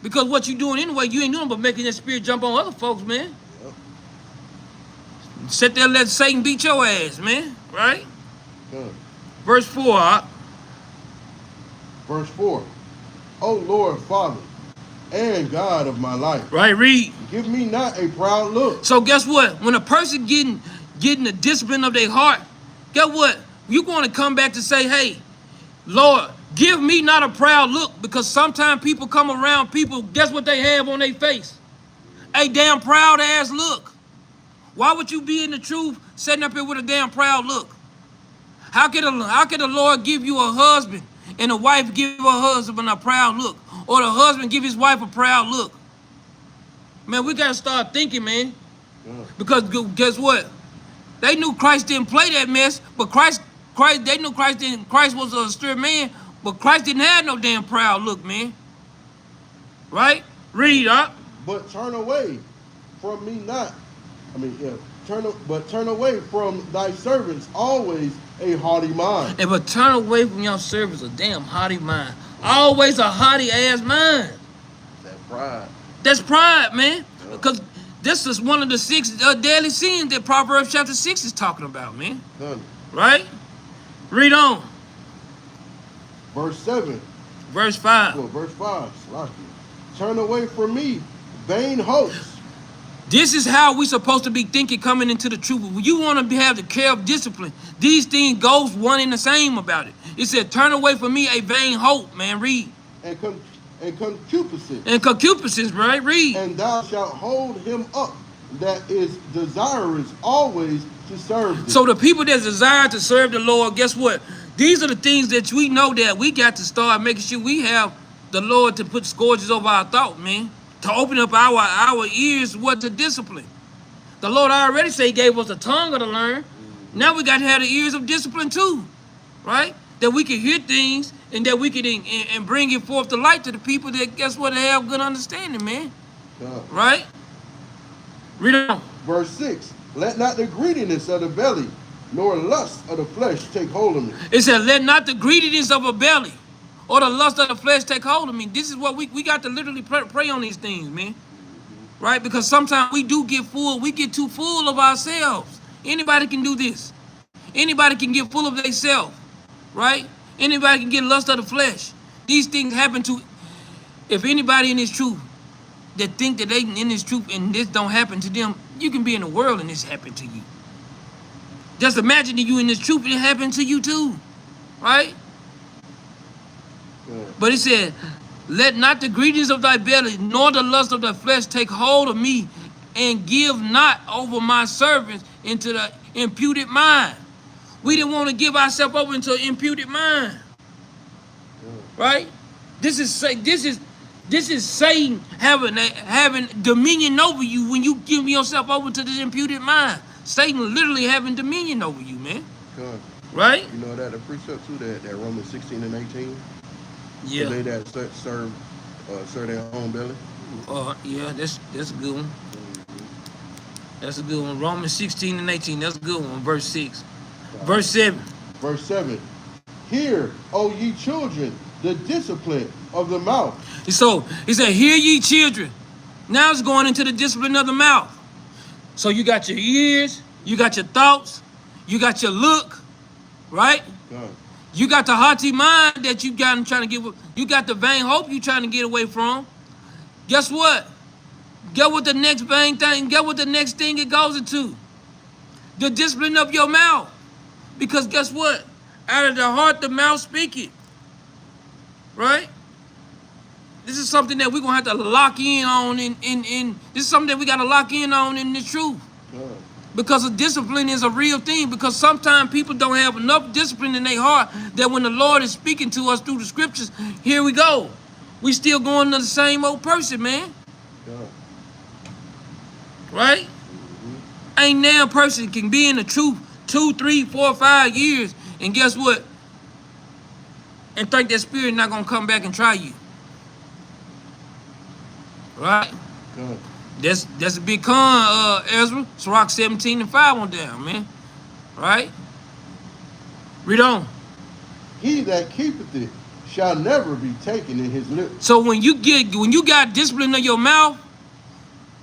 Because what you doing anyway, you ain't doing but making that spirit jump on other folks, man. Sit there and let Satan beat your ass, man. Right? Verse 4. Verse 4. O Lord, Father, and God of my life. Right, read. Give me not a proud look. So guess what? When a person getting the discipline of their heart, guess what? You want to come back to say, hey, Lord, give me not a proud look. Because sometimes people come around people, guess what they have on their face? A damn proud ass look. Why would you be in the truth sitting up here with a damn proud look? How can the Lord give you a husband and a wife give her husband a proud look? Or the husband give his wife a proud look? Man, we got to start thinking, man. Because guess what? They knew Christ didn't play that mess, but they knew Christ was a strict man, but Christ didn't have no damn proud look, man. Right? Read up. but turn away from me not. Turn away from thy servants always a haughty mind. And but turn away from your servants a damn haughty mind. Always a haughty ass mind. That pride. That's pride, man. Because this is one of the 6 deadly sins that Proverbs chapter 6 is talking about, man. Right? Read on. Verse 7. Verse 5. Well, verse 5. Turn away from me, vain hopes. This is how we supposed to be thinking coming into the truth. When you want to have the care of discipline, these things goes one and the same about it. It said, turn away from me a vain hope, man. Read. And concupiscence. And concupiscence, right? Read. And thou shalt hold him up that is desirous always to serve thee. So the people that desire to serve the Lord, guess what? These are the things that we know that we got to start making sure we have the Lord to put scourges over our thought, man. To open up our ears what to discipline. The Lord already said he gave us a tongue to learn. Now we got to have the ears of discipline too. Right? That we can hear things and that we can and bring it forth to light to the people that, guess what, they have good understanding, man. Right? Read on. Verse 6. Let not the greediness of the belly nor lust of the flesh take hold of me. It said, let not the greediness of a belly or the lust of the flesh take hold of me. This is what we got to literally pray on these things, man. Right? Because sometimes we do get full. We get too full of ourselves. Anybody can do this. Anybody can get full of themselves. Right? Anybody can get lust of the flesh. These things happen to, if anybody in this truth that think that they in this truth and this don't happen to them, you can be in the world and this happen to you. Just imagine that you in this truth and it happened to you too. Right? But it said, let not the greediness of thy belly, nor the lust of thy flesh take hold of me, and give not over my servants into the imputed mind. We didn't want to give ourselves over into an imputed mind. Right? This is Satan having dominion over you when you give yourself over to this imputed mind. Satan literally having dominion over you, man. Right? You know that the precept too, that Romans 16 and 18. Yeah. They that serve their own belly. Yeah, that's a good one. That's a good one. Romans 16 and 18. That's a good one. Verse 6. Verse 7. Verse 7. Hear, O ye children, the discipline of the mouth. So he said, hear ye children. Now it's going into the discipline of the mouth. So you got your ears, you got your thoughts, you got your look, right? God. You got the haughty mind that you got trying to get. You got the vain hope you trying to get away from. Guess what? Get what the next vain thing. Get what the next thing it goes into. The discipline of your mouth. Because guess what? Out of the heart, the mouth speaketh. Right? This is something that we're gonna have to lock in on. In this is something that we gotta lock in on in the truth. God. Because of discipline is a real thing. Because sometimes people don't have enough discipline in their heart that when the Lord is speaking to us through the scriptures, here we go. We still going to the same old person, man. God. Right? Ain't now a person can be in the truth 2, 3, 4, 5 years, and guess what? And think that spirit not gonna come back and try you. Right? God. That's a big con, Ezra. Sirach 17 and 5 on down, man. Right? Read on. He that keepeth it shall never be taken in his lips. So when you got discipline of your mouth,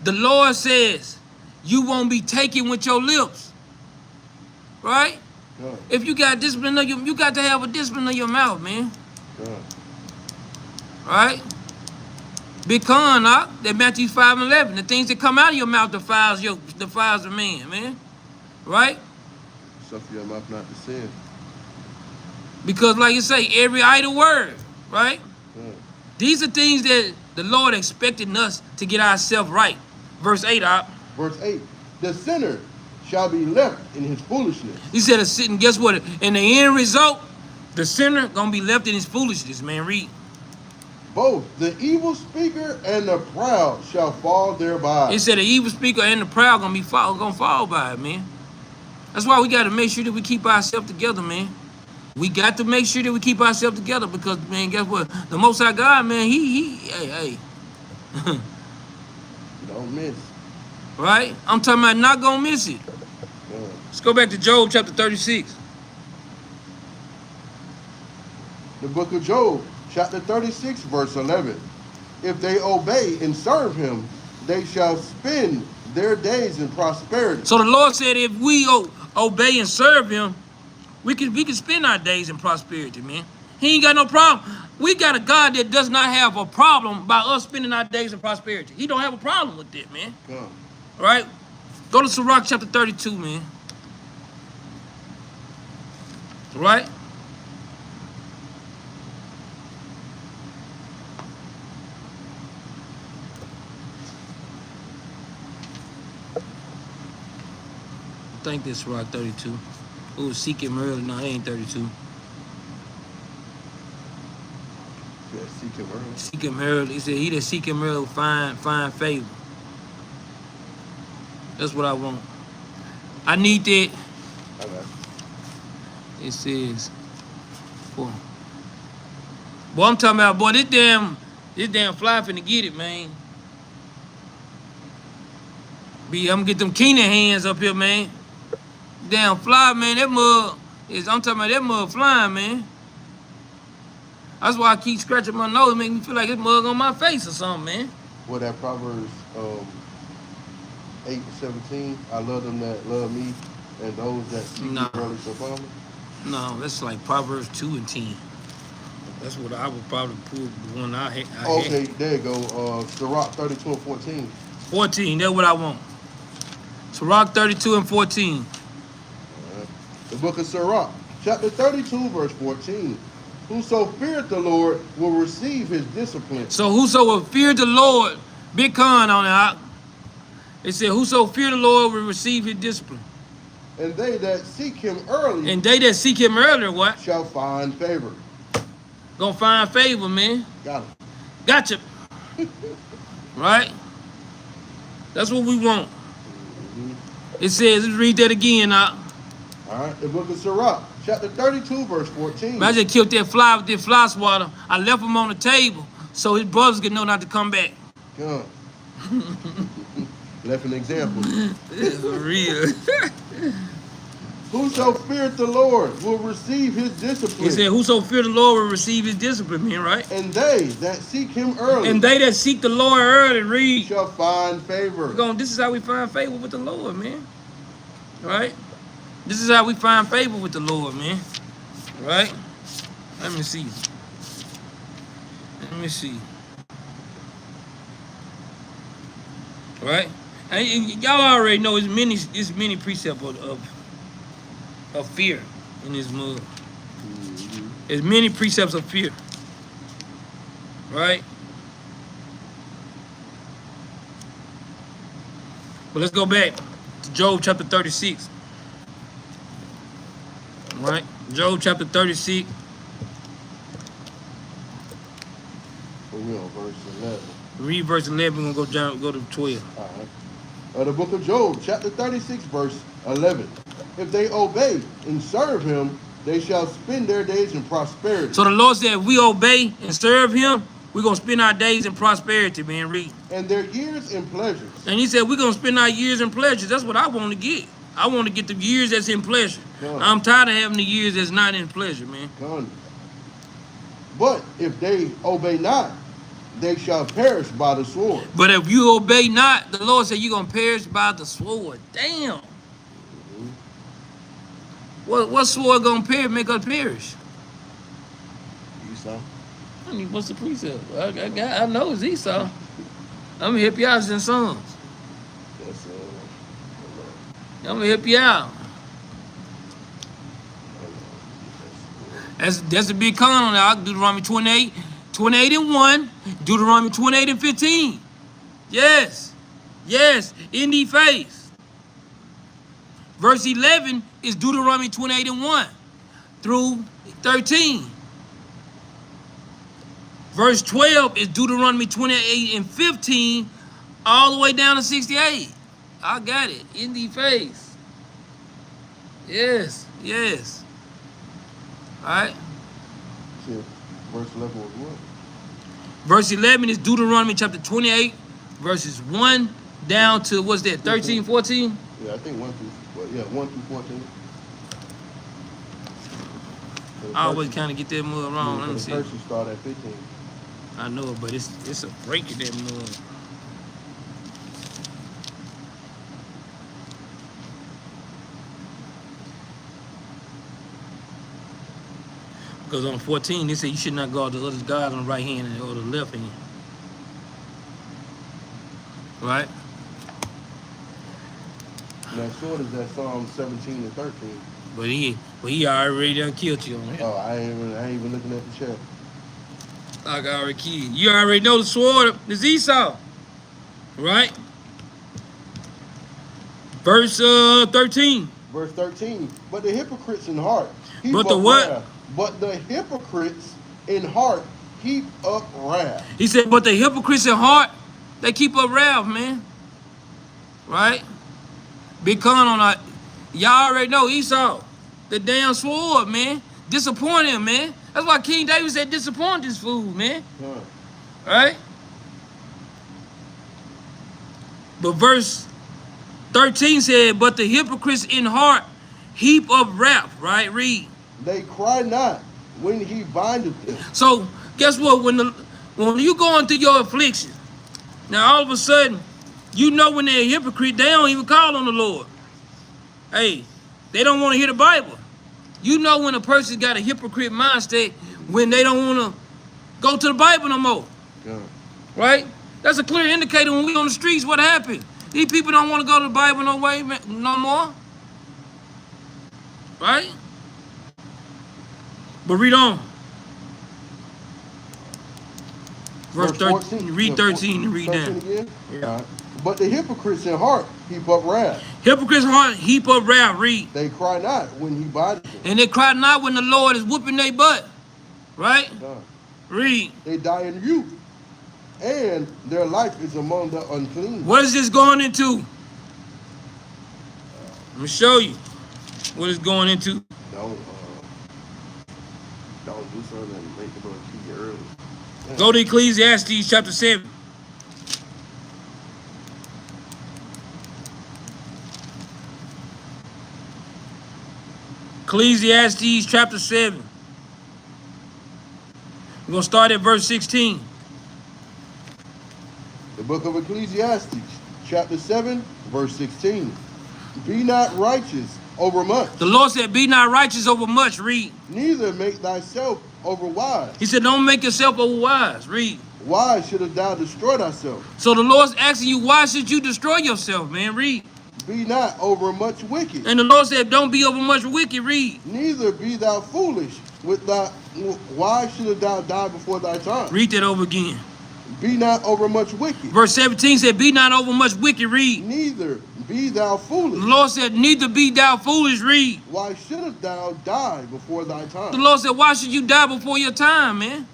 the Lord says you won't be taken with your lips. Right? God. If you got discipline of you got to have a discipline of your mouth, man. God. Right? Big con, that Matthew 5 and 11. The things that come out of your mouth defiles the man. Right? Suffer your mouth not to sin. Because like you say, every idle word, right? God. These are things that the Lord expecting us to get ourselves right. Verse 8, Verse 8. The sinner shall be left in his foolishness. He said, and guess what? In the end result, the sinner gonna be left in his foolishness, man. Read. Both the evil speaker and the proud shall fall thereby. He said the evil speaker and the proud gonna fall by it, man. That's why we gotta make sure that we keep ourselves together, man. We got to make sure that we keep ourselves together because, man, guess what? The Most High God, man, hey. Don't miss. Right? I'm talking about not gonna miss it. Yeah. Let's go back to Job chapter 36. The book of Job, chapter 36, verse 11. If they obey and serve him, they shall spend their days in prosperity. So the Lord said if we obey and serve him, we can spend our days in prosperity, man. He ain't got no problem. We got a God that does not have a problem by us spending our days in prosperity. He don't have a problem with that, man. Come. Right? Go to Sirach chapter 32, man. Right? I think this Sirach 32. Ooh, seek him early. No, it ain't 32. Yeah, seek him early. Seek him early. He said, he that seek him early will find favor. That's what I want. I need that. Okay. It says, boy, I'm talking about, boy, this damn fly finna get it, man. I'm gonna get them Keenan hands up here, man. Damn fly, man, that mug I'm talking about that mug flying, man. That's why I keep scratching my nose, make me feel like this mug on my face or something, man. Well, that Proverbs 8:17, I love them that love me, and those that seek me early shall find me. No, that's like Proverbs 2 and 10. That's what I would probably pull the one I had. Okay, there you go. Sirach 32 and 14. 14, that's what I want. Sirach 32 and 14. The book of Sirach, chapter 32, verse 14. Whoso feareth the Lord will receive his discipline. So whoso will fear the Lord, big con on it. It said, whoso fear the Lord will receive his discipline. And they that seek him early. And they that seek him early, what? Shall find favor. Gonna find favor, man. Got it. Gotcha. Right? That's what we want. It says, let's read that again now. All right, the book of Sirach, chapter 32, verse 14. I just killed that fly with that fly swatter. I left him on the table so his brothers could know not to come back. Come. Left an example. This is real. Whoso feareth the Lord will receive his discipline. He said, whoso fear the Lord will receive his discipline, man, right? And they that seek him early. And they that seek the Lord early, read. Shall find favor. This is how we find favor with the Lord, man. Right? This is how we find favor with the Lord, man. Right? Let me see. Right? And y'all already know it's many precepts of fear in this mug. There's many precepts of fear. Right? But let's go back to Job chapter 36. Right? Job chapter 36. We're on verse 11. Read verse 11, we're going to go to 12. All right. The book of Job, chapter 36, verse 11. If they obey and serve him, they shall spend their days in prosperity. So the Lord said, if we obey and serve him, we're going to spend our days in prosperity, man. Read. And their years in pleasures. And he said, we're going to spend our years in pleasures. That's what I want to get. I want to get the years that's in pleasure. Come. I'm tired of having the years that's not in pleasure, man. Come. But if they obey not, they shall perish by the sword. But if you obey not, the Lord said you're going to perish by the sword. Damn. What sword going to make us perish? Esau. I mean, what's the precept? I know it's Esau. I'm going to help you out in Psalms. I'm going to help you out. That's a big con on that. Deuteronomy 28 and 1, Deuteronomy 28 and 15. Yes, in the face. Verse 11 is Deuteronomy 28 and 1 through 13. Verse 12 is Deuteronomy 28 and 15 all the way down to 68. I got it. In the face. Yes. All right. Verse 11 was what? Verse 11 is Deuteronomy chapter 28, verses 1 down to, what's that, 13, 14? Yeah, I think 1 through 14. I always kind of get that mud wrong. Let me see. The curses start at 15. I know it, but it's a break in that mud. Because on 14, they say you should not guard the other God on the right hand or the left hand. Right? Now, sword is that Psalm 17 and 13. But he already done killed you on it. Oh, I ain't even looking at the chat. Like I already killed. You already know the sword is Esau. Right? Verse 13. Verse 13. But the hypocrites in heart heap But the up what? wrath. But the hypocrites in heart heap up wrath. He said, but the hypocrites in heart, they keep up wrath, man. Right? Big con on that. Y'all already know Esau. The damn sword, man. Disappoint him, man. That's why King David said, disappoint this fool, man. Huh. Right? But verse 13 said, but the hypocrites in heart heap up wrath, right? Read. They cry not when he bindeth them. So, guess what? When you going through your affliction, now all of a sudden, you know when they're a hypocrite, they don't even call on the Lord. Hey, they don't want to hear the Bible. You know when a person got a hypocrite mindset when they don't want to go to the Bible no more. Yeah. Right? That's a clear indicator when we on the streets, what happened. These people don't want to go to the Bible no more. Right? But read on. Verse 13. Read 13 and read down. Again? Yeah. But the hypocrites in heart heap up wrath. Hypocrites heart heap up wrath. Read. They cry not when he bindeth them. And they cry not when the Lord is whooping their butt. Right? Read. They die in youth, and their life is among the unclean. What is this going into? Let me show you what it's going into. Don't do something and make the Lord keep you early. Yeah. Go to Ecclesiastes chapter 7. Ecclesiastes chapter 7. We're going to start at verse 16. The book of Ecclesiastes, chapter 7, verse 16. Be not righteous over much. The Lord said, be not righteous over much. Read. Neither make thyself over wise. He said, don't make yourself over wise. Read. Why shouldst thou destroy thyself? So the Lord's asking you, why should you destroy yourself, man? Read. Be not over much wicked. And the Lord said, don't be over much wicked. Read. Neither be thou foolish with thy. Why shouldst thou die before thy time? Read that over again. Be not over much wicked. Verse 17 said, be not over much wicked. Read. Neither be thou foolish. The Lord said, neither be thou foolish. Read. Why shouldst thou die before thy time? The Lord said, why should you die before your time, man?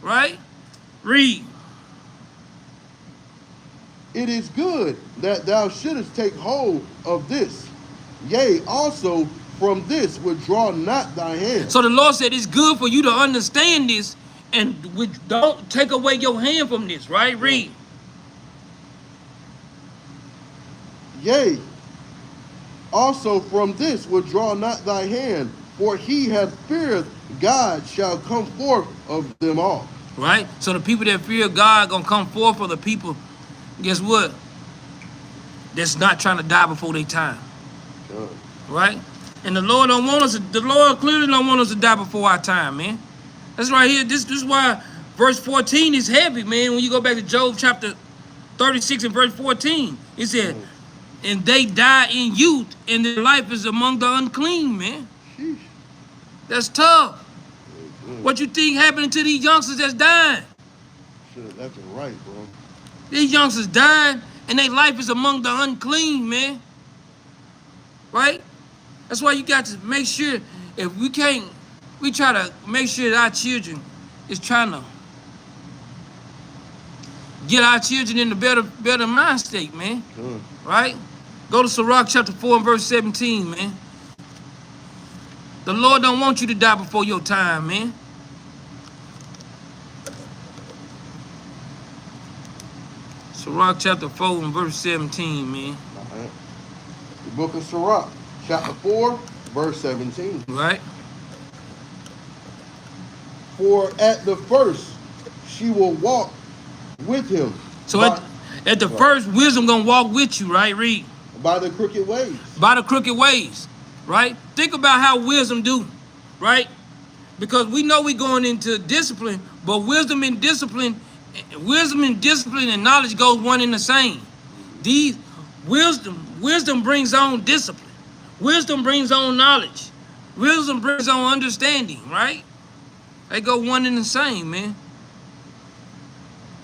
Right? Read. It is good that thou shouldest take hold of this. Yea, also from this withdraw not thy hand. So the Lord said it's good for you to understand this and don't take away your hand from this, right? Read. Yea, also from this withdraw not thy hand, for he hath feared God shall come forth of them all. Right? So the people that fear God gonna come forth for the people, guess what? That's not trying to die before their time. Sure. Right? And the Lord don't want us to, the Lord clearly don't want us to die before our time, man. That's right here. This is why verse 14 is heavy, man. When you go back to Job chapter 36 and verse 14, it said, and they die in youth, and their life is among the unclean, man. Sheesh. That's tough. What you think happening to these youngsters that's dying? Should have left it right, bro. These youngsters dying, and their life is among the unclean, man. Right? That's why you got to make sure, if we can't, we try to make sure that our children is trying to get our children in the better mind state, man. Sure. Right? Go to Sirach chapter 4 and verse 17, man. The Lord don't want you to die before your time, man. Sirach chapter 4 and verse 17, man. All right. The book of Sirach, chapter 4, verse 17. Right? For at the first she will walk with him. So at the first, wisdom gonna walk with you, right? Read. By the crooked ways. By the crooked ways, right? Think about how wisdom do, right? Because we know we going into discipline, but wisdom and discipline and knowledge goes one and the same. These wisdom brings on discipline. Wisdom brings on knowledge. Wisdom brings on understanding, right? They go one and the same, man.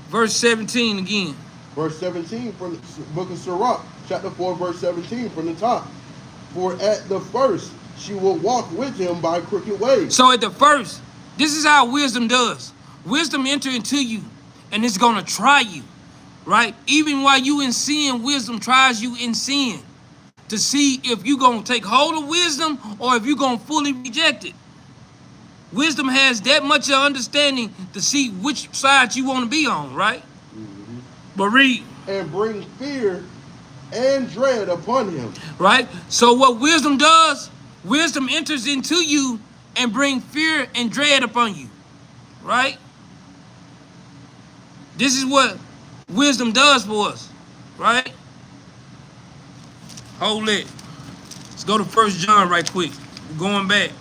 Verse 17 again. Verse 17 from the book of Sirach, chapter 4, verse 17 from the top. For at the first she will walk with him by crooked ways. So at the first, this is how wisdom does. Wisdom enter into you, and it's gonna try you, right? Even while you in sin, wisdom tries you in sin to see if you gonna take hold of wisdom or if you gonna fully reject it. Wisdom has that much of understanding to see which side you want to be on, right? Mm-hmm. But read. And bring fear and dread upon him. Right? So what wisdom does, wisdom enters into you and bring fear and dread upon you. Right? This is what wisdom does for us. Right? Hold it. Let's go to 1 John right quick. We're going back.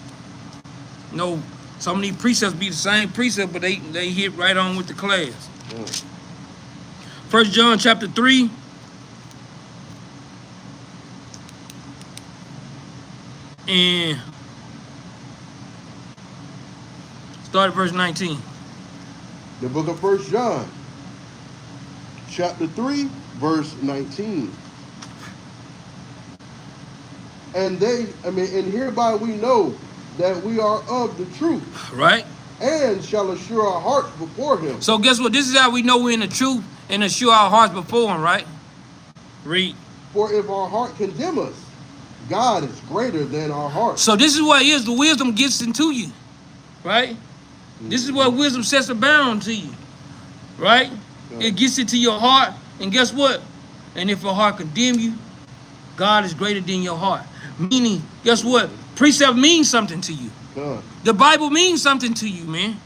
You know, some of these precepts be the same precept, but they hit right on with the class. Yeah. 1 John chapter 3. And start at verse 19. The book of 1 John, chapter 3, verse 19. And hereby we know that we are of the truth. Right? And shall assure our hearts before him. So guess what? This is how we know we're in the truth and assure our hearts before him, right? Read. For if our heart condemn us, God is greater than our heart. So this is what is the wisdom gets into you, right? This is what wisdom sets a bound to you, right? Yeah. It gets into your heart, and guess what? And if your heart condemn you, God is greater than your heart. Meaning, guess what? Precept means something to you. Yeah. The Bible means something to you, man.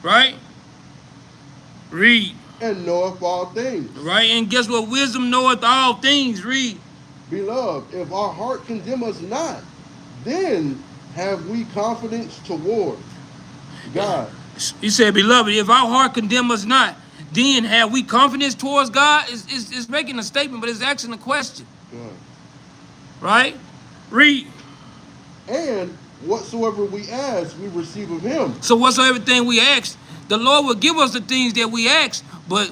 Right? Read. And knoweth all things. Right? And guess what? Wisdom knoweth all things. Read. Beloved, if our heart condemn us not, then have we confidence toward God. He said, beloved, if our heart condemn us not, then have we confidence towards God? It's making a statement, but it's asking a question. God. Right? Read. And whatsoever we ask, we receive of him. So whatsoever thing we ask, the Lord will give us the things that we ask, but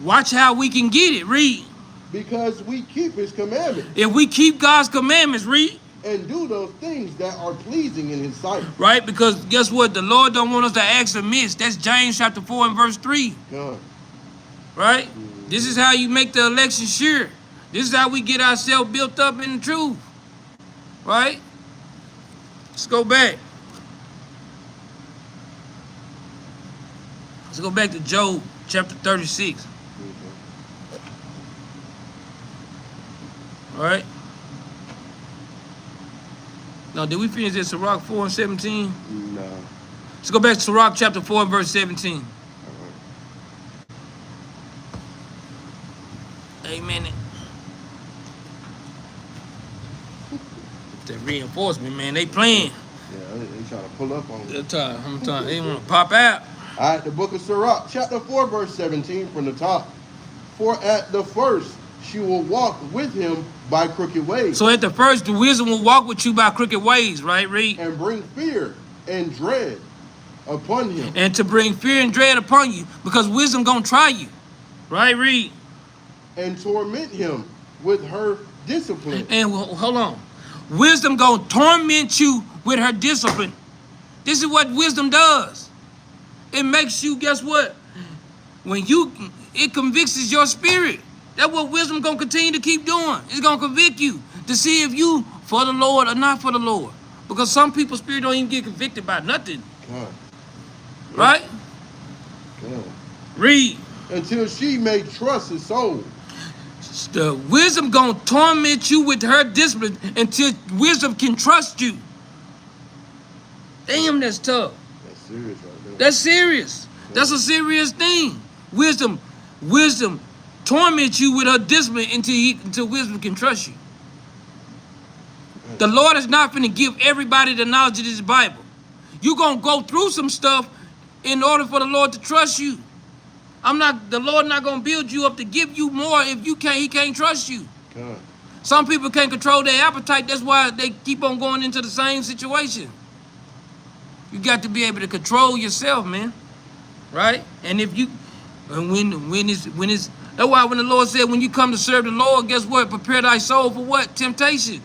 watch how we can get it. Read. Because we keep his commandments. If we keep God's commandments, read. And do those things that are pleasing in his sight. Right? Because guess what? The Lord don't want us to ask amiss. That's James chapter 4 and verse 3. God. Right? This is how you make the election sure. This is how we get ourselves built up in the truth. Right? Let's go back. Let's go back to Job chapter 36. All right? Now, did we finish this Sirach 4 and 17? No. Let's go back to Sirach chapter 4 and verse 17. Amen. That reinforcement, man, they playing. Yeah, they trying to pull up on me. They want to pop out. All right, the book of Sirach, chapter 4, verse 17 from the top. For at the first she will walk with him by crooked ways. So at the first, the wisdom will walk with you by crooked ways, right? Read. And bring fear and dread upon him. And to bring fear and dread upon you, because wisdom gonna try you, right? Read. And torment him with her discipline. And hold on. Wisdom gonna torment you with her discipline. This is what wisdom does. It makes you, guess what? It convicts your spirit. That's what wisdom gonna continue to keep doing. It's gonna convict you to see if you for the Lord or not for the Lord. Because some people's spirit don't even get convicted by nothing. God. Right? God. Read. until she may trust his soul. The wisdom gonna torment you with her discipline until wisdom can trust you. Damn, that's tough. That's serious right there. That's serious. That's a serious thing. Wisdom torments you with her discipline until wisdom can trust you. The Lord is not going to give everybody the knowledge of this Bible. You're going to go through some stuff in order for the Lord to trust you. The Lord not going to build you up to give you more if he can't trust you. God. Some people can't control their appetite. That's why they keep on going into the same situation. You got to be able to control yourself, man. Right? And if you, when it's, that's why when the Lord said, when you come to serve the Lord, guess what? Prepare thy soul for what? Temptation.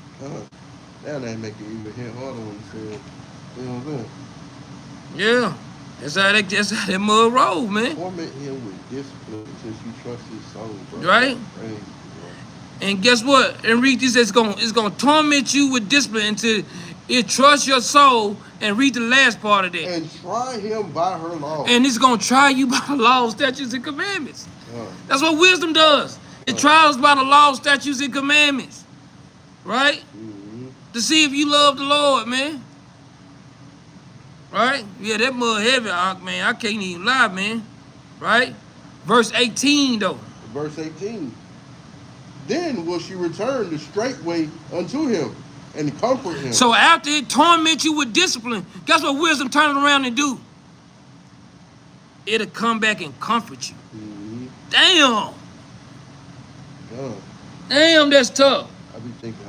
That ain't making it even hit harder when you said, you know what I'm saying? Yeah. That's how that mud roll, man. Torment him with discipline since you trust his soul, bro. Right? Crazy, bro. And guess what? And read this, it's gonna torment you with discipline until it trusts your soul. And read the last part of that. And try him by her law. And it's gonna try you by the laws, statutes, and commandments. That's what wisdom does. It trials by the laws, statutes, and commandments. Right? To see if you love the Lord, man. Right? Yeah, that mud heavy, man. I can't even lie, man. Right? Verse 18, though. Verse 18. Then will she return the straight way unto him and comfort him. So after it torments you with discipline, guess what wisdom turns around and do? It'll come back and comfort you. Damn. Damn, that's tough. I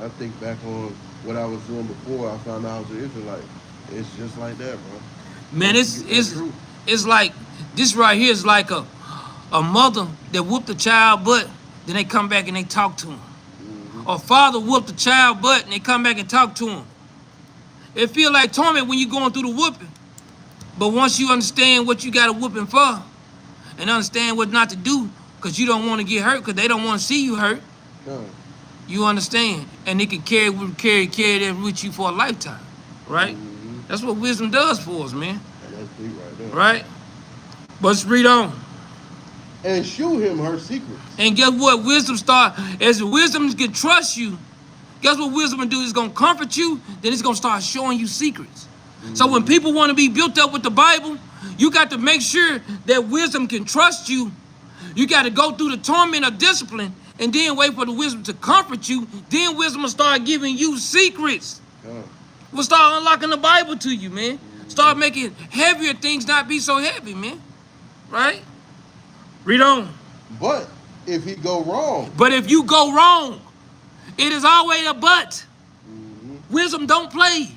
think back on what I was doing before I found out I was an Israelite. It's just like that, bro. Man, it's like, this right here is like a mother that whooped a child butt, then they come back and they talk to him. Or father whooped the child butt and they come back and talk to him. It feel like torment when you're going through the whooping. But once you understand what you got a whooping for and understand what not to do because you don't want to get hurt because they don't want to see you hurt, you understand. And it can carry that with you for a lifetime. Right? That's what wisdom does for us, man. That's deep right there. Right? But let's read on. And shew him her secrets. And guess what? As wisdom can trust you, guess what wisdom will do? It's going to comfort you, then it's going to start showing you secrets. So when people want to be built up with the Bible, you got to make sure that wisdom can trust you. You got to go through the torment of discipline and then wait for the wisdom to comfort you. Then wisdom will start giving you secrets. We'll start unlocking the Bible to you, man. Start making heavier things not be so heavy, man. Right? Read on. But if he go wrong. But if you go wrong, it is always a but. Wisdom don't play.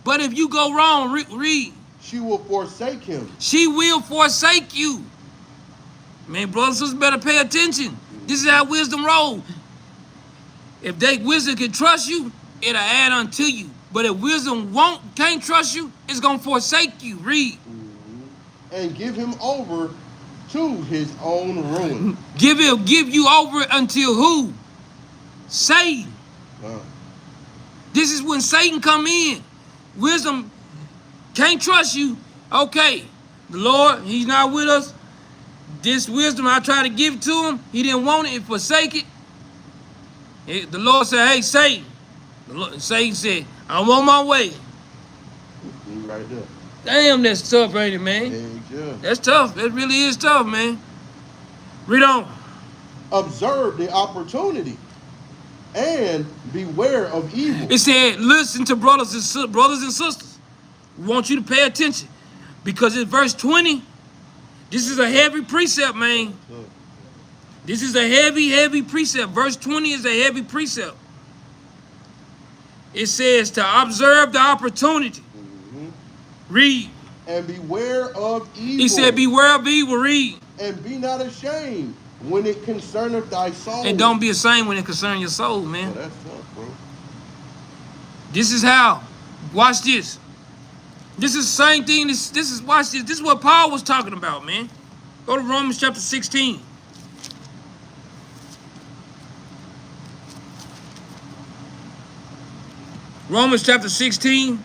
But if you go wrong, read. She will forsake him. She will forsake you. Man, brothers and sisters better pay attention. This is how wisdom rolls. If wisdom can trust you, it'll add unto you. But if wisdom can't trust you, it's going to forsake you. Read. And give him over to his own ruin. Give you over until who? Satan. This is when Satan come in. Wisdom can't trust you. Okay, the Lord, he's not with us. This wisdom, I try to give it to him. He didn't want it, forsake it. The Lord said, hey, Satan. Satan said, I'm on my way. Right there. Damn, that's tough, ain't it, man? Yeah. That's tough. That really is tough, man. Read on. Observe the opportunity and beware of evil. It said, listen to brothers and sisters. We want you to pay attention. Because in verse 20, this is a heavy precept, man. This is a heavy, heavy precept. Verse 20 is a heavy precept. It says to observe the opportunity. Read. And beware of evil. He said, beware of evil. Read. And be not ashamed when it concerneth thy soul. And don't be ashamed when it concerns your soul, man. Oh, that's tough, bro. This is how. Watch this. This is the same thing. Watch this. This is what Paul was talking about, man. Go to Romans chapter 16. Romans chapter 16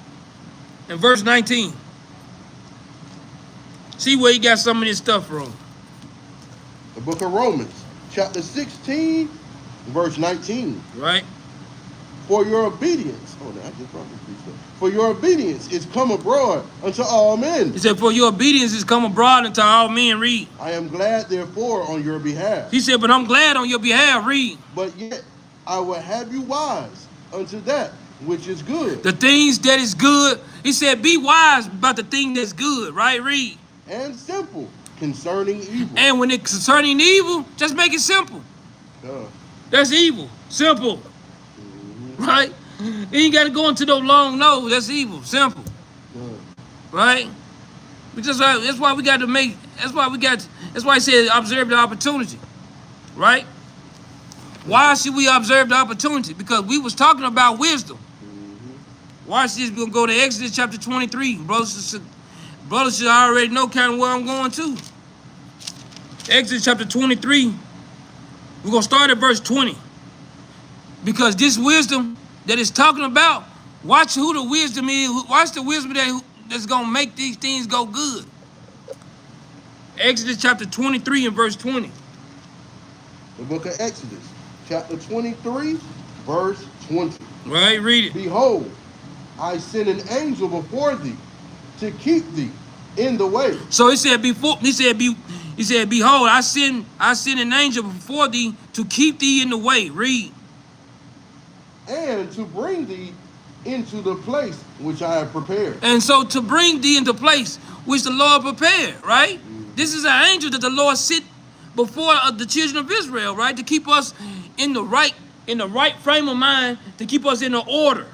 and verse 19. See where he got some of this stuff from. The book of Romans, chapter 16, verse 19. Right. For your obedience, for your obedience is come abroad unto all men. He said, for your obedience is come abroad unto all men. Read. I am glad, therefore, on your behalf. He said, but I'm glad on your behalf. Read. But yet I will have you wise unto that which is good. The things that is good. He said, be wise about the thing that's good. Right? Read. And simple concerning evil. And when it's concerning evil, just make it simple. That's evil. Simple. Right? You ain't got to go into those long no's. That's evil. Simple. Right? That's why we got to make. That's why he said observe the opportunity. Right? Why should we observe the opportunity? Because we was talking about wisdom. Watch this. We're going to go to Exodus chapter 23. Brothers should already know kind of where I'm going to. Exodus chapter 23. We're going to start at verse 20. Because this wisdom that it's talking about, watch who the wisdom is. Watch the wisdom that's going to make these things go good. Exodus chapter 23 and verse 20. The book of Exodus, chapter 23, verse 20. Right, read it. Behold, I send an angel before thee to keep thee in the way. So he said behold, I send an angel before thee to keep thee in the way. Read. And to bring thee into the place which I have prepared. And so to bring thee into place which the Lord prepared, right? This is an angel that the Lord sent before the children of Israel, right? To keep us in the right frame of mind, to keep us in the order.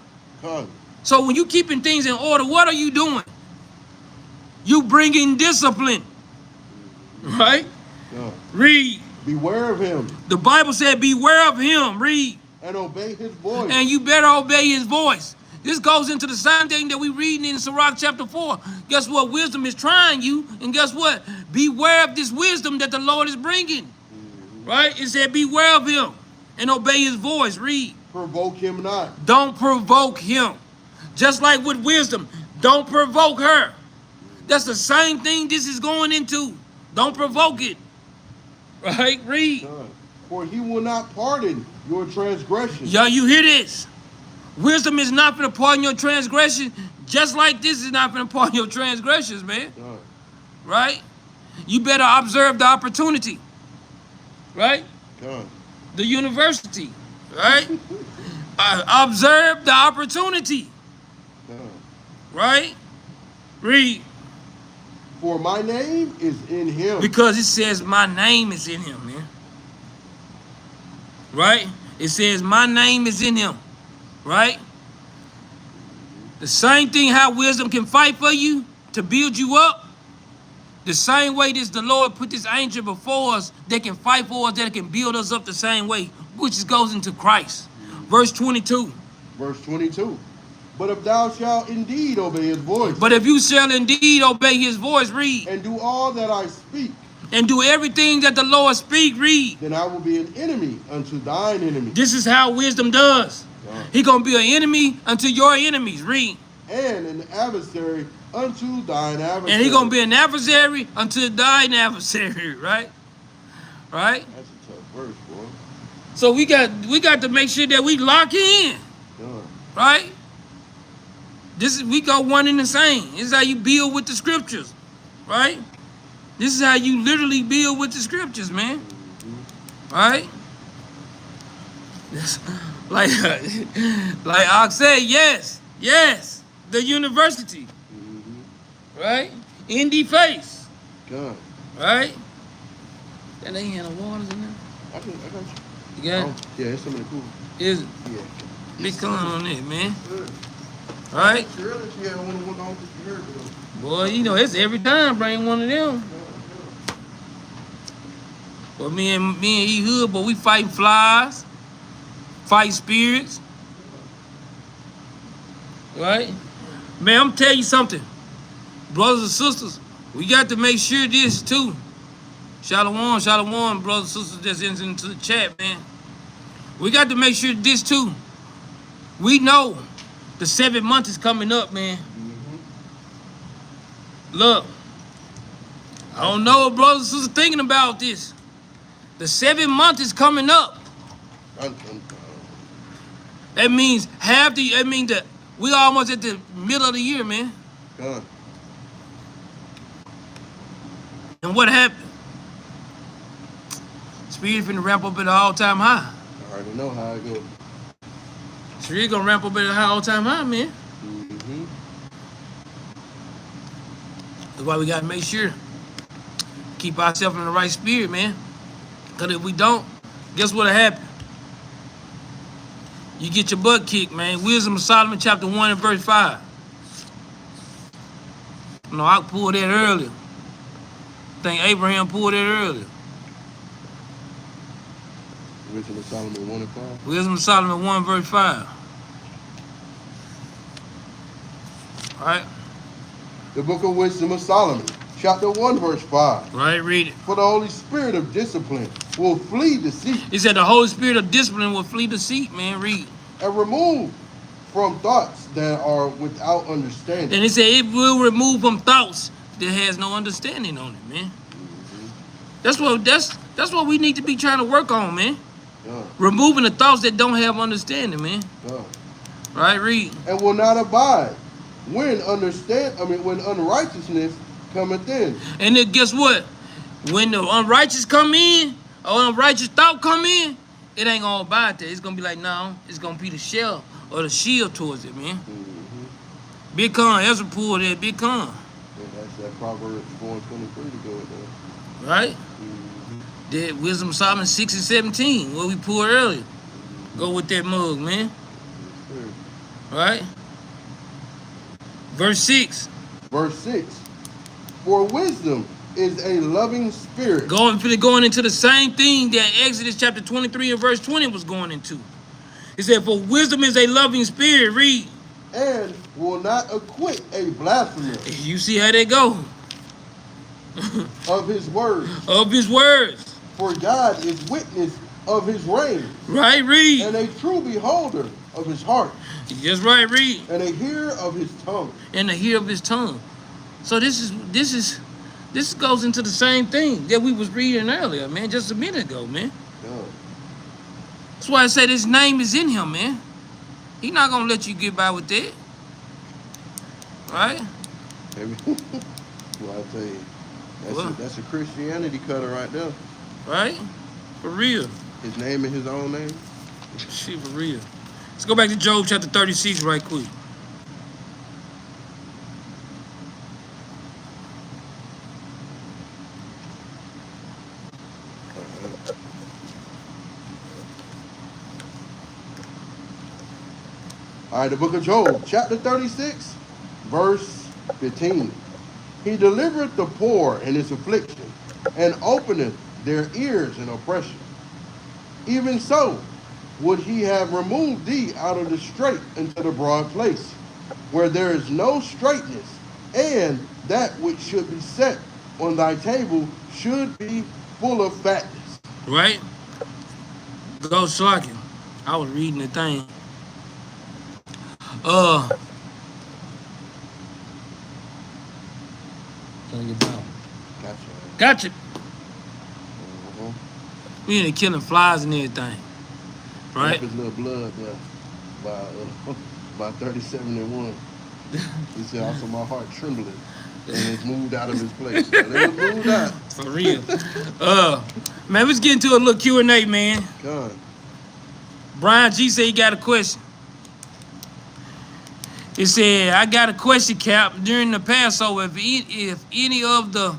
So when you keeping things in order, what are you doing? You bringing discipline, right? Read. Beware of him. The Bible said, beware of him. Read. And obey his voice. And you better obey his voice. This goes into the same thing that we reading in Sirach chapter 4. Guess what? Wisdom is trying you. And guess what? Beware of this wisdom that the Lord is bringing. Right? It said, beware of him and obey his voice. Read. Provoke him not. Don't provoke him. Just like with wisdom, don't provoke her. That's the same thing this is going into. Don't provoke it. Right? Read. For he will not pardon your transgression. Y'all, you hear this? Wisdom is not going to pardon your transgression, just like this is not going to pardon your transgressions, man. Right? You better observe the opportunity. Right? The university. Right? Observe the opportunity. Right? Read. For my name is in him. Because it says my name is in him, man. Right? It says my name is in him. Right? The same thing how wisdom can fight for you to build you up. The same way the Lord put this angel before us that can fight for us, that can build us up the same way, which goes into Christ. Verse 22. Verse 22. But if thou shalt indeed obey his voice. But if you shall indeed obey his voice, read. And do all that I speak. And do everything that the Lord speak, read. Then I will be an enemy unto thine enemy. This is how wisdom does. He going to be an enemy unto your enemies, read. And an adversary unto thine adversary. And he going to be an adversary unto thine adversary, right? Right? That's a tough verse, boy. So we got to make sure that we lock in. Right? We go one and the same. This is how you build with the scriptures. Right? This is how you literally build with the scriptures, man. Right? Like I said, yes, the university. Right? In the face. Right? That ain't had no waters in there. I got you. You got it? Yeah, it's something cool. Is it? Yeah. Big con on it, man. Right? Boy, you know, it's every time bring one of them. But me and E Hood, but we fighting flies, fight spirits. Right? Man, I'm telling you something. Brothers and sisters, we got to make sure this too. Shalom, brothers and sisters that's into the chat, man. We got to make sure this too. We know the 7th month is coming up, man. Look, I don't know if brothers and sisters thinking about this. The 7th month is coming up. That means that we almost at the middle of the year, man. God. And what happened? Spirit finna ramp up at an all-time high. I already know how it goes. Spirit gonna ramp up at an all-time high, man. Mm-hmm. That's why we gotta make sure keep ourselves in the right spirit, man. Cause if we don't, guess what'll happen? You get your butt kicked, man. Wisdom of Solomon, chapter 1 and verse 5. No, I pulled that earlier. I think Abraham pulled that earlier. Wisdom of Solomon 1 and 5. Wisdom of Solomon 1 verse 5. All right. The book of Wisdom of Solomon, chapter 1, verse 5. Right, read it. For the Holy Spirit of discipline will flee deceit. He said the Holy Spirit of discipline will flee deceit, man. Read. And remove from thoughts that are without understanding. And he said it will remove from thoughts that has no understanding on it, man. Mm-hmm. That's what we need to be trying to work on, man. Yeah. Removing the thoughts that don't have understanding, man. Yeah. Right, read. And will not abide when unrighteousness cometh in. And then guess what? When the unrighteous come in, or unrighteous thought come in, it ain't gonna abide there. It's gonna be like, no, it's gonna be the shell or the shield towards it, man. Mm-hmm. Big con, Ezra pulled that big con. And that's that Proverbs 4:23 to go with that. Right? Mm-hmm. That Wisdom of Solomon 6 and 17, what we pulled earlier. Go with that mug, man. Yes, Right? Verse 6. Verse 6. For wisdom is a loving spirit. Going into the same thing that Exodus chapter 23 and verse 20 was going into. He said, for wisdom is a loving spirit. Read. And will not acquit a blasphemer. You see how they go. Of his words. Of his words. For God is witness of his reign. Right, read. And a true beholder of his heart. Just right, read. And a hearer of his tongue. And a hearer of his tongue. So this goes into the same thing that we was reading earlier, man, just a minute ago, man. Yeah. That's why I say his name is in him, man. He not gonna let you get by with that. Right? Well, I tell you, that's a Christianity cutter right there. Right? For real. His name and his own name. Shit, for real. Let's go back to Job chapter 36 right quick. All right, the book of Job, chapter 36, verse 15. He delivereth the poor in his affliction, and openeth their ears in oppression. Even so would he have removed thee out of the strait into the broad place, where there is no straightness, and that which should be set on thy table should be full of fatness. Right? Go slacking. I was reading the thing. Gotcha. Uh-huh. We ain't killing flies and everything. Right? His little blood there by 37 and 1. He said, also my heart trembling, and it's moved out of his place. So it was moved out. For real. Man, let's get into a little Q&A, man. God. Brian G said he got a question. He said, I got a question, Cap. During the Passover, if any of the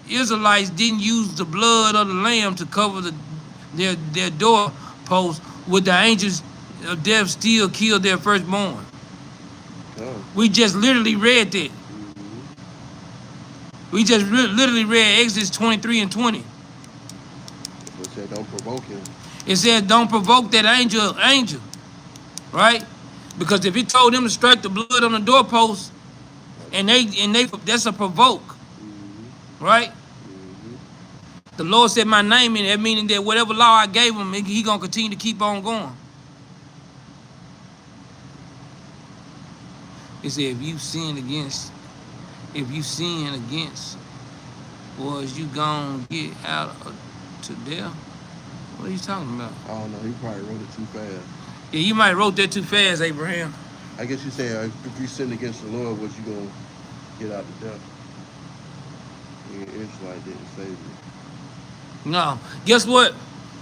Israelites didn't use the blood of the lamb to cover their doorposts, would the angels of death still kill their firstborn? God. We just literally read that. Mm-hmm. We just literally read Exodus 23 and 20. It said, don't provoke him. It said, don't provoke that angel, right? Because if he told them to strike the blood on the doorpost, and they that's a provoke, Mm-hmm. right? Mm-hmm. The Lord said my name in it, meaning that whatever law I gave him, he gonna continue to keep on going. He said, if you sin against, boys, you gonna get out to death. What are you talking about? I don't know. He probably wrote it too fast. Yeah, you might have wrote that too fast, Abraham. I guess you're saying if you sin against the Lord, what you gonna get out of death? The Israelite didn't save you. No. Guess what?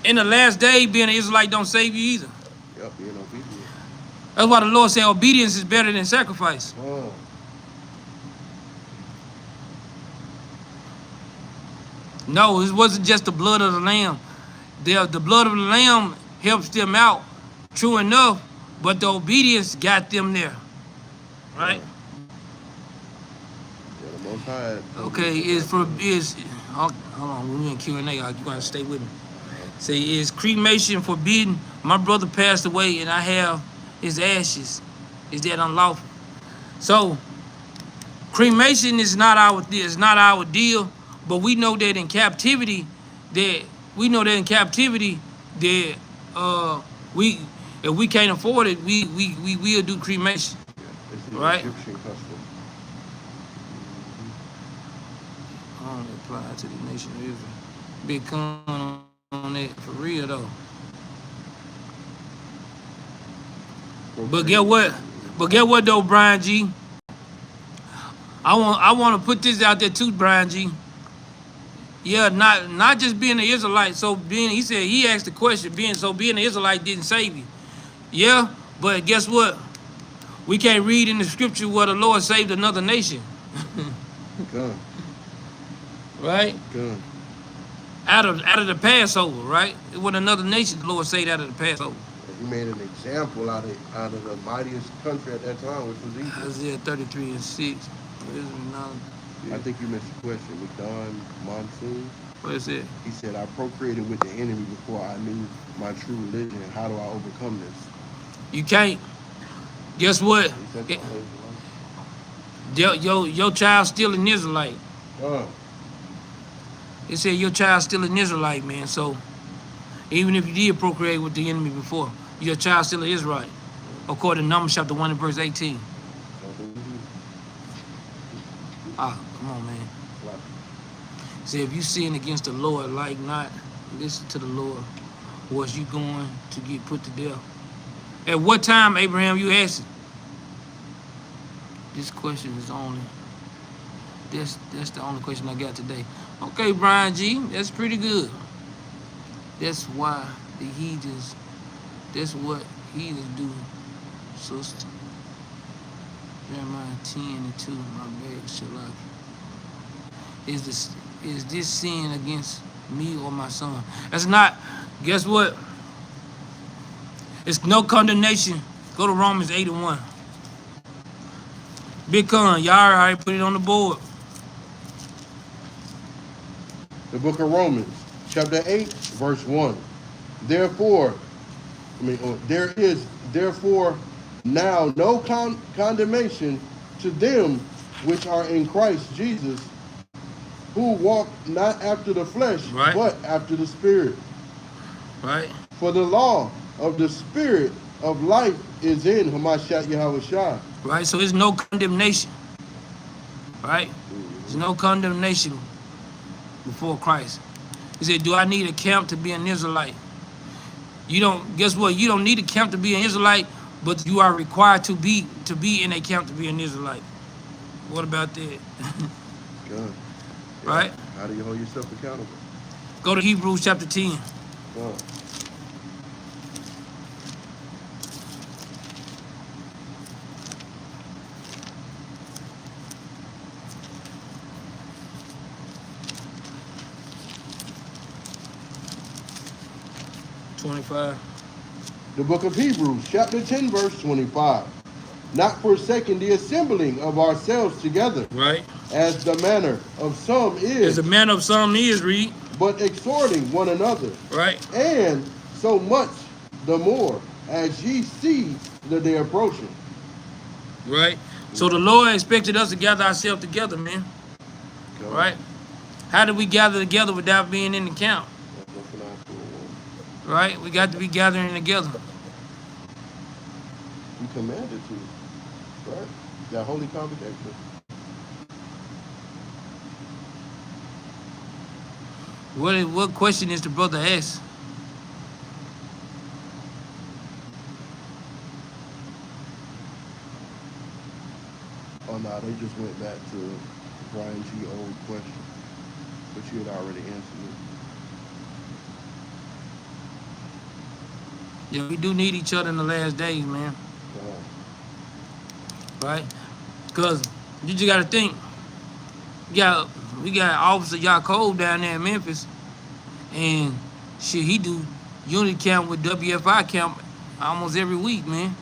In the last day, being an Israelite don't save you either. Yep, being obedient. That's why the Lord said obedience is better than sacrifice. Oh. No, it wasn't just the blood of the lamb. The blood of the lamb helps them out, true enough, but the obedience got them there. Right? Yeah, the Most High. Okay, hold on, we're in Q&A, you gotta stay with me. Say, is cremation forbidden? My brother passed away and I have his ashes. Is that unlawful? So, cremation is not our deal, but we know that in captivity, that we if we can't afford it, we will do cremation. Yeah, it's the right? Egyptian custom. Only apply to the nation of Israel. Big con on that for real though. But get what? Though, Brian G? I want to put this out there too, Brian G. Yeah, not just being an Israelite. So he said he asked the question, being an Israelite didn't save you. Yeah, but guess what? We can't read in the scripture where the Lord saved another nation. Good. Right? Good. Out of the Passover, right? It was another nation the Lord saved out of the Passover. He made an example out of the mightiest country at that time, which was Egypt. Isaiah 33:6. I think you missed the question. McDon Monsoon. What is it? He said, I procreated with the enemy before I knew my true religion. How do I overcome this? You can't. Guess what? Your child's still an Israelite. It said your child's still an Israelite, man. So even if you did procreate with the enemy before, your child's still an Israelite. According to Numbers chapter 1 and verse 18. Come on, man. See, if you sin against the Lord, like not, listen to the Lord, was you going to get put to death? At what time, Abraham, you asked it? This question is only, that's the only question I got today. Okay, Brian G, that's pretty good. That's why the heathens, that's what heathens do, sister. Jeremiah 10:2, my bad, Shalak. Is this sin against me or my son? That's not, guess what? It's no condemnation. Go to Romans 8:1. Big con, y'all already put it on the board. The book of Romans, chapter 8, verse 1. There is therefore now no condemnation to them which are in Christ Jesus, who walk not after the flesh, right, but after the Spirit. Right. For the law of the Spirit of life is in Hamashiach Yahushua. Right, so there's no condemnation. Right? There's no condemnation before Christ. He said, do I need a camp to be an Israelite? You don't, guess what? You don't need a camp to be an Israelite, but you are required to be in a camp to be an Israelite. What about that? Good. Yeah. Right? How do you hold yourself accountable? Go to Hebrews chapter 10. Go. 25. The book of Hebrews, chapter 10, verse 25. Not forsaking the assembling of ourselves together, right, as the manner of some is. As the manner of some is, read. But exhorting one another. Right. And so much the more as ye see the day approaching. Right. So the Lord expected us to gather ourselves together, man. Go. Right. How do we gather together without being in the camp? Right? We got to be gathering together. We commanded to. Right? That holy convocation. What question is the brother asked? no, they just went back to Brian G. old question, but you had already answered it. Yeah, we do need each other in the last days, man. Right? Because you just got to think. We got Officer Yaakov down there in Memphis, and shit, he do unity camp with WFI camp almost every week, man.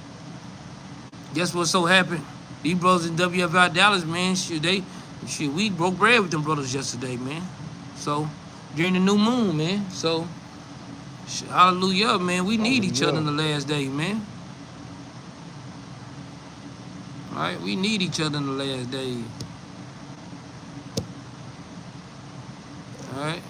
Guess what so happened? These brothers in WFI Dallas, man, we broke bread with them brothers yesterday, man. So, during the new moon, man. So, hallelujah, man. We need each other in the last day, man. All right? We need each other in the last days. All right?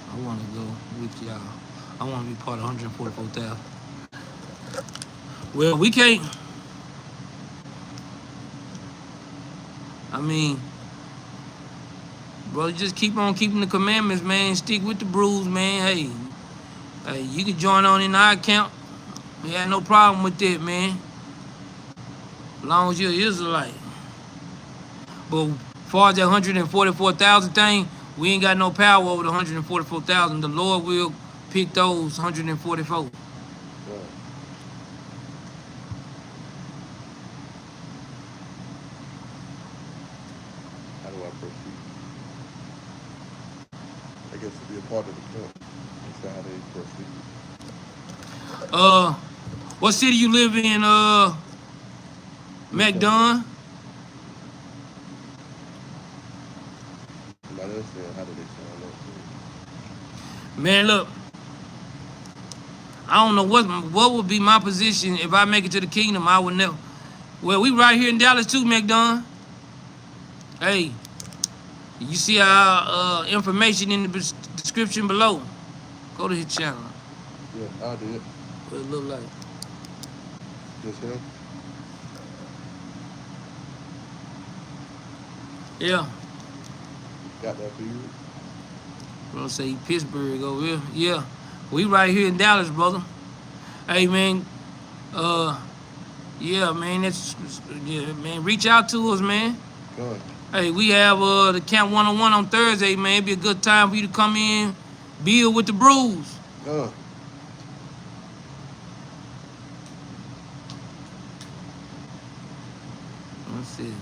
I want to go with y'all. I want to be part of 144,000. Well, we can't. I mean, brother, just keep on keeping the commandments, man. Stick with the bruise, man. Hey, you can join on in our account. We had no problem with that, man. As long as you're an Israelite. But as far as that 144,000 thing, we ain't got no power over the 144,000. The Lord will pick those 144. Right. How do I proceed? I guess to be a part of the camp. That's how they proceed. What city you live in, McDon? Somebody else said, how do they sound up? Man, look. I don't know what would be my position if I make it to the kingdom. I would never. Well, we right here in Dallas too, McDon. Hey, you see our information in the description below. Go to his channel. Yeah, I did. What it look like? Just him? Yeah. Got that for you? Bro, say Pittsburgh over here. Yeah. We right here in Dallas, brother. Hey, man. Yeah, man. Man. Reach out to us, man. Good. Hey, we have the Camp 101 on Thursday, man. It'd be a good time for you to come in, build with the bruise. Good. Let's see.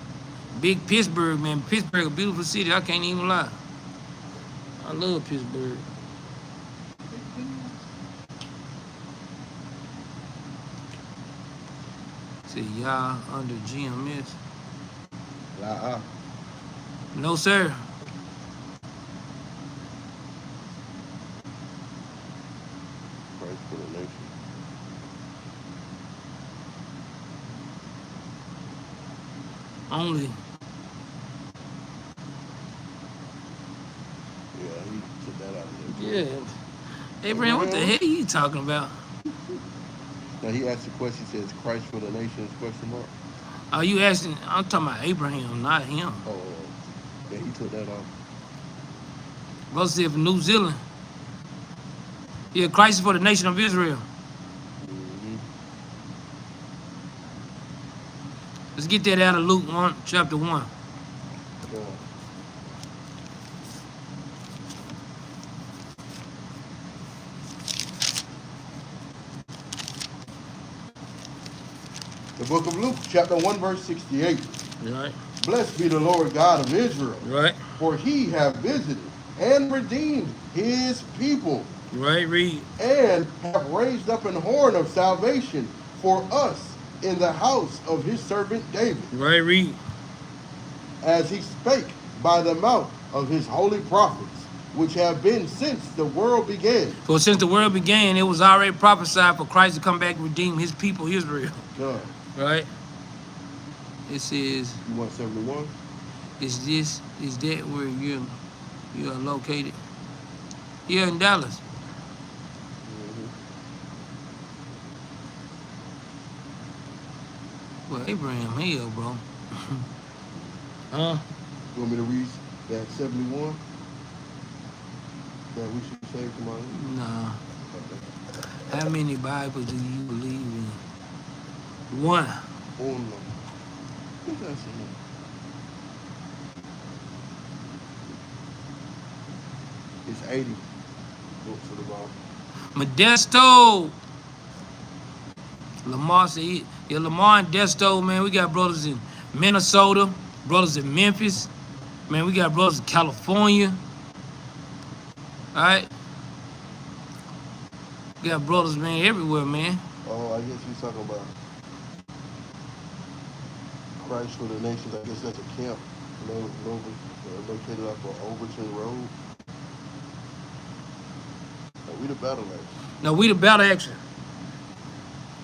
Big Pittsburgh, man. Pittsburgh, a beautiful city. I can't even lie. I love Pittsburgh. See, y'all under GMS. No, sir. Christ for the nation. Only. Yeah, he took that out of there. Yeah. Abraham, what the hell are you talking about? Now he asked the question, he says Christ for the nations, question mark? Are you asking? I'm talking about Abraham, not him. Oh, yeah, he took that off. Brother said for New Zealand. Yeah, Christ is for the nation of Israel. Mm-hmm. Let's get that out of Luke 1, chapter 1. Yeah. The book of Luke, chapter 1, verse 68. Right. Blessed be the Lord God of Israel, Right. for he hath visited and redeemed his people, Right, read. and have raised up an horn of salvation for us in the house of his servant David, Right, read. as he spake by the mouth of his holy prophets, which have been since the world began. So since the world began, it was already prophesied for Christ to come back and redeem his people, Israel. God. Right? It says, You want 71? is that where you are located? Here in Dallas. Well, Abraham, hell, bro. Huh? You want me to read that 71? That we should save from our enemies. Nah. Okay. How many Bibles do you believe in? One. Uno. What's that saying? It's 80 books of the Bible. Modesto. Lamar said, yeah, Lamar and Desto, man, we got brothers in Minnesota, brothers in Memphis, man, we got brothers in California. All right? We got brothers, man, everywhere, man. Oh, I guess he's talking about Christ for the Nations. I guess that's a camp located off of Overton Road. We the Battle Axes. Now, we the Battle Axes.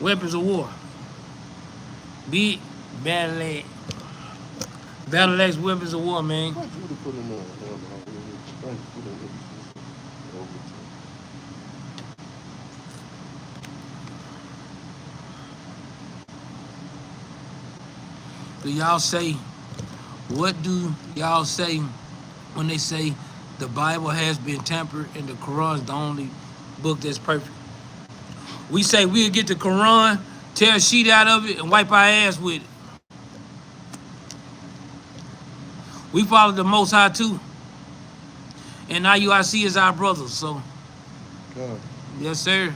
Weapons of war. Big Battle Axe. Battle Axe weapons of war, man. What you to put in there? Do y'all say, what do y'all say when they say the Bible has been tampered and the Quran is the only book that's perfect? We say we'll get the Quran, tear a sheet out of it, and wipe our ass with it. We follow the Most High too. And IUIC is our brothers, so. God. Yes, sir.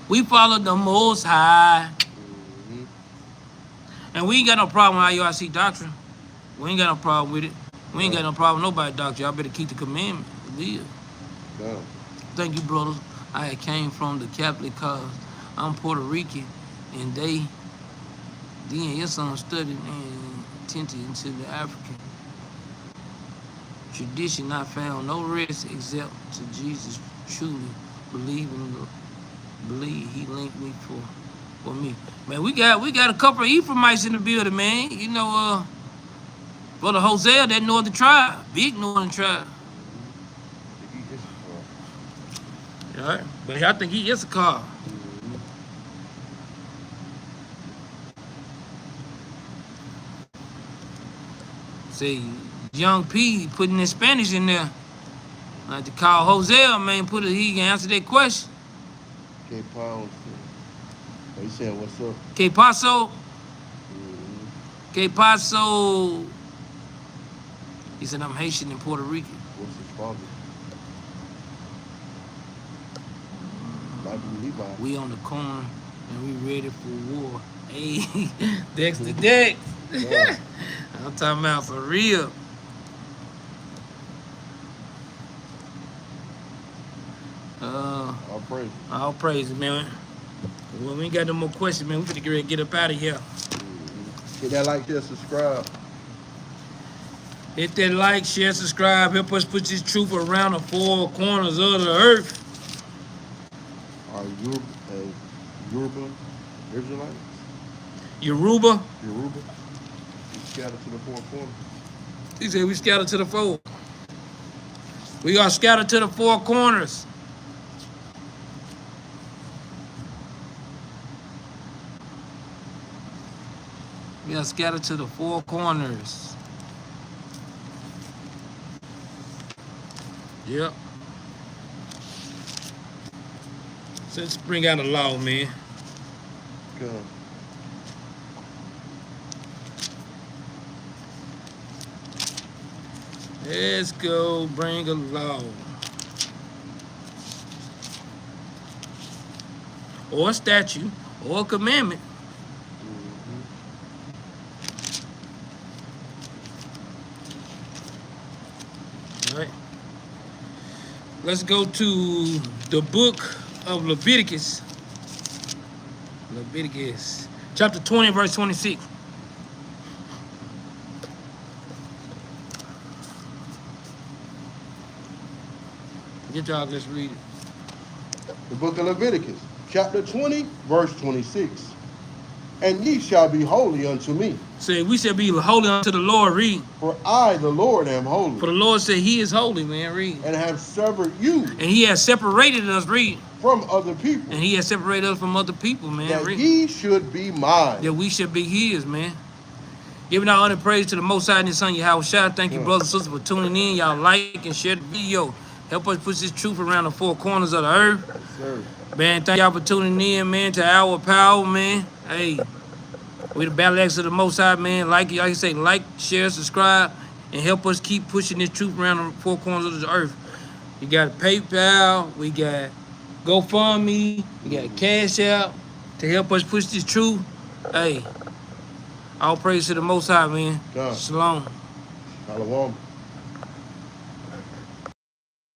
We follow the Most High. Mm-hmm. And we ain't got no problem with IUIC doctrine. We ain't got no problem with it. We ain't got no problem with nobody's doctrine. Y'all better keep the commandment. Live. God. Thank you, brothers. I came from the Catholic cause I'm Puerto Rican, and then your son studied and tended into the African tradition. I found no rest except to Jesus truly believe he linked me for me. Man, we got a couple of Ephraimites in the building, man. You know, Brother Hosea, that northern tribe, big northern tribe. All right, but I think he Issachar. See, Young P putting his Spanish in there. I have to call Hosea, man, he can answer that question. K Pound. Oh, you saying what's up? Que Paso. Que Paso. He said, I'm Haitian and Puerto Rican. What's his father? We on the corner and we ready for war. Hey, Dex to Dex. Yeah. I'm talking about for real. All praise, man. Well, we ain't got no more questions, man. We finna get ready to get up out of here. Hit that like, share, subscribe. Hit that like, share, subscribe. Help us put this truth around the four corners of the earth. Are Yoruba Israelites? Yoruba? Yoruba. We scattered to the four corners. He said we scattered to the four. We are scattered to the four corners. We are scattered to the four corners. Yep. So let's bring out a law, man. Good. Let's go bring a law. Or a statute, or a commandment. All right. Let's go to the book of Leviticus. Leviticus, chapter 20, verse 26. Get y'all, let's read it. The book of Leviticus, chapter 20, verse 26. And ye shall be holy unto me. Say, we shall be holy unto the Lord, read. For I, the Lord, am holy. For the Lord said he is holy, man, read. And have severed you. And he has separated us, read. From other people. And he has separated us from other people, man, that read. ye should be mine. That we should be his, man. Giving our honor and praise to the Most High and His Son, Yahweh Shai. Thank you, Yeah. brothers and sisters, for tuning in. Y'all like and share the video. Help us push this truth around the four corners of the earth. Yes, sir. Man, thank y'all for tuning in, man, to our power, man. Hey, we the Battle Axes of the Most High, man. Like I say, like, share, subscribe, and help us keep pushing this truth around the four corners of the earth. We got PayPal, we got GoFundMe, we got Cash App to help us push this truth. Hey, all praise to the Most High, man. God. Shalom. Shalom.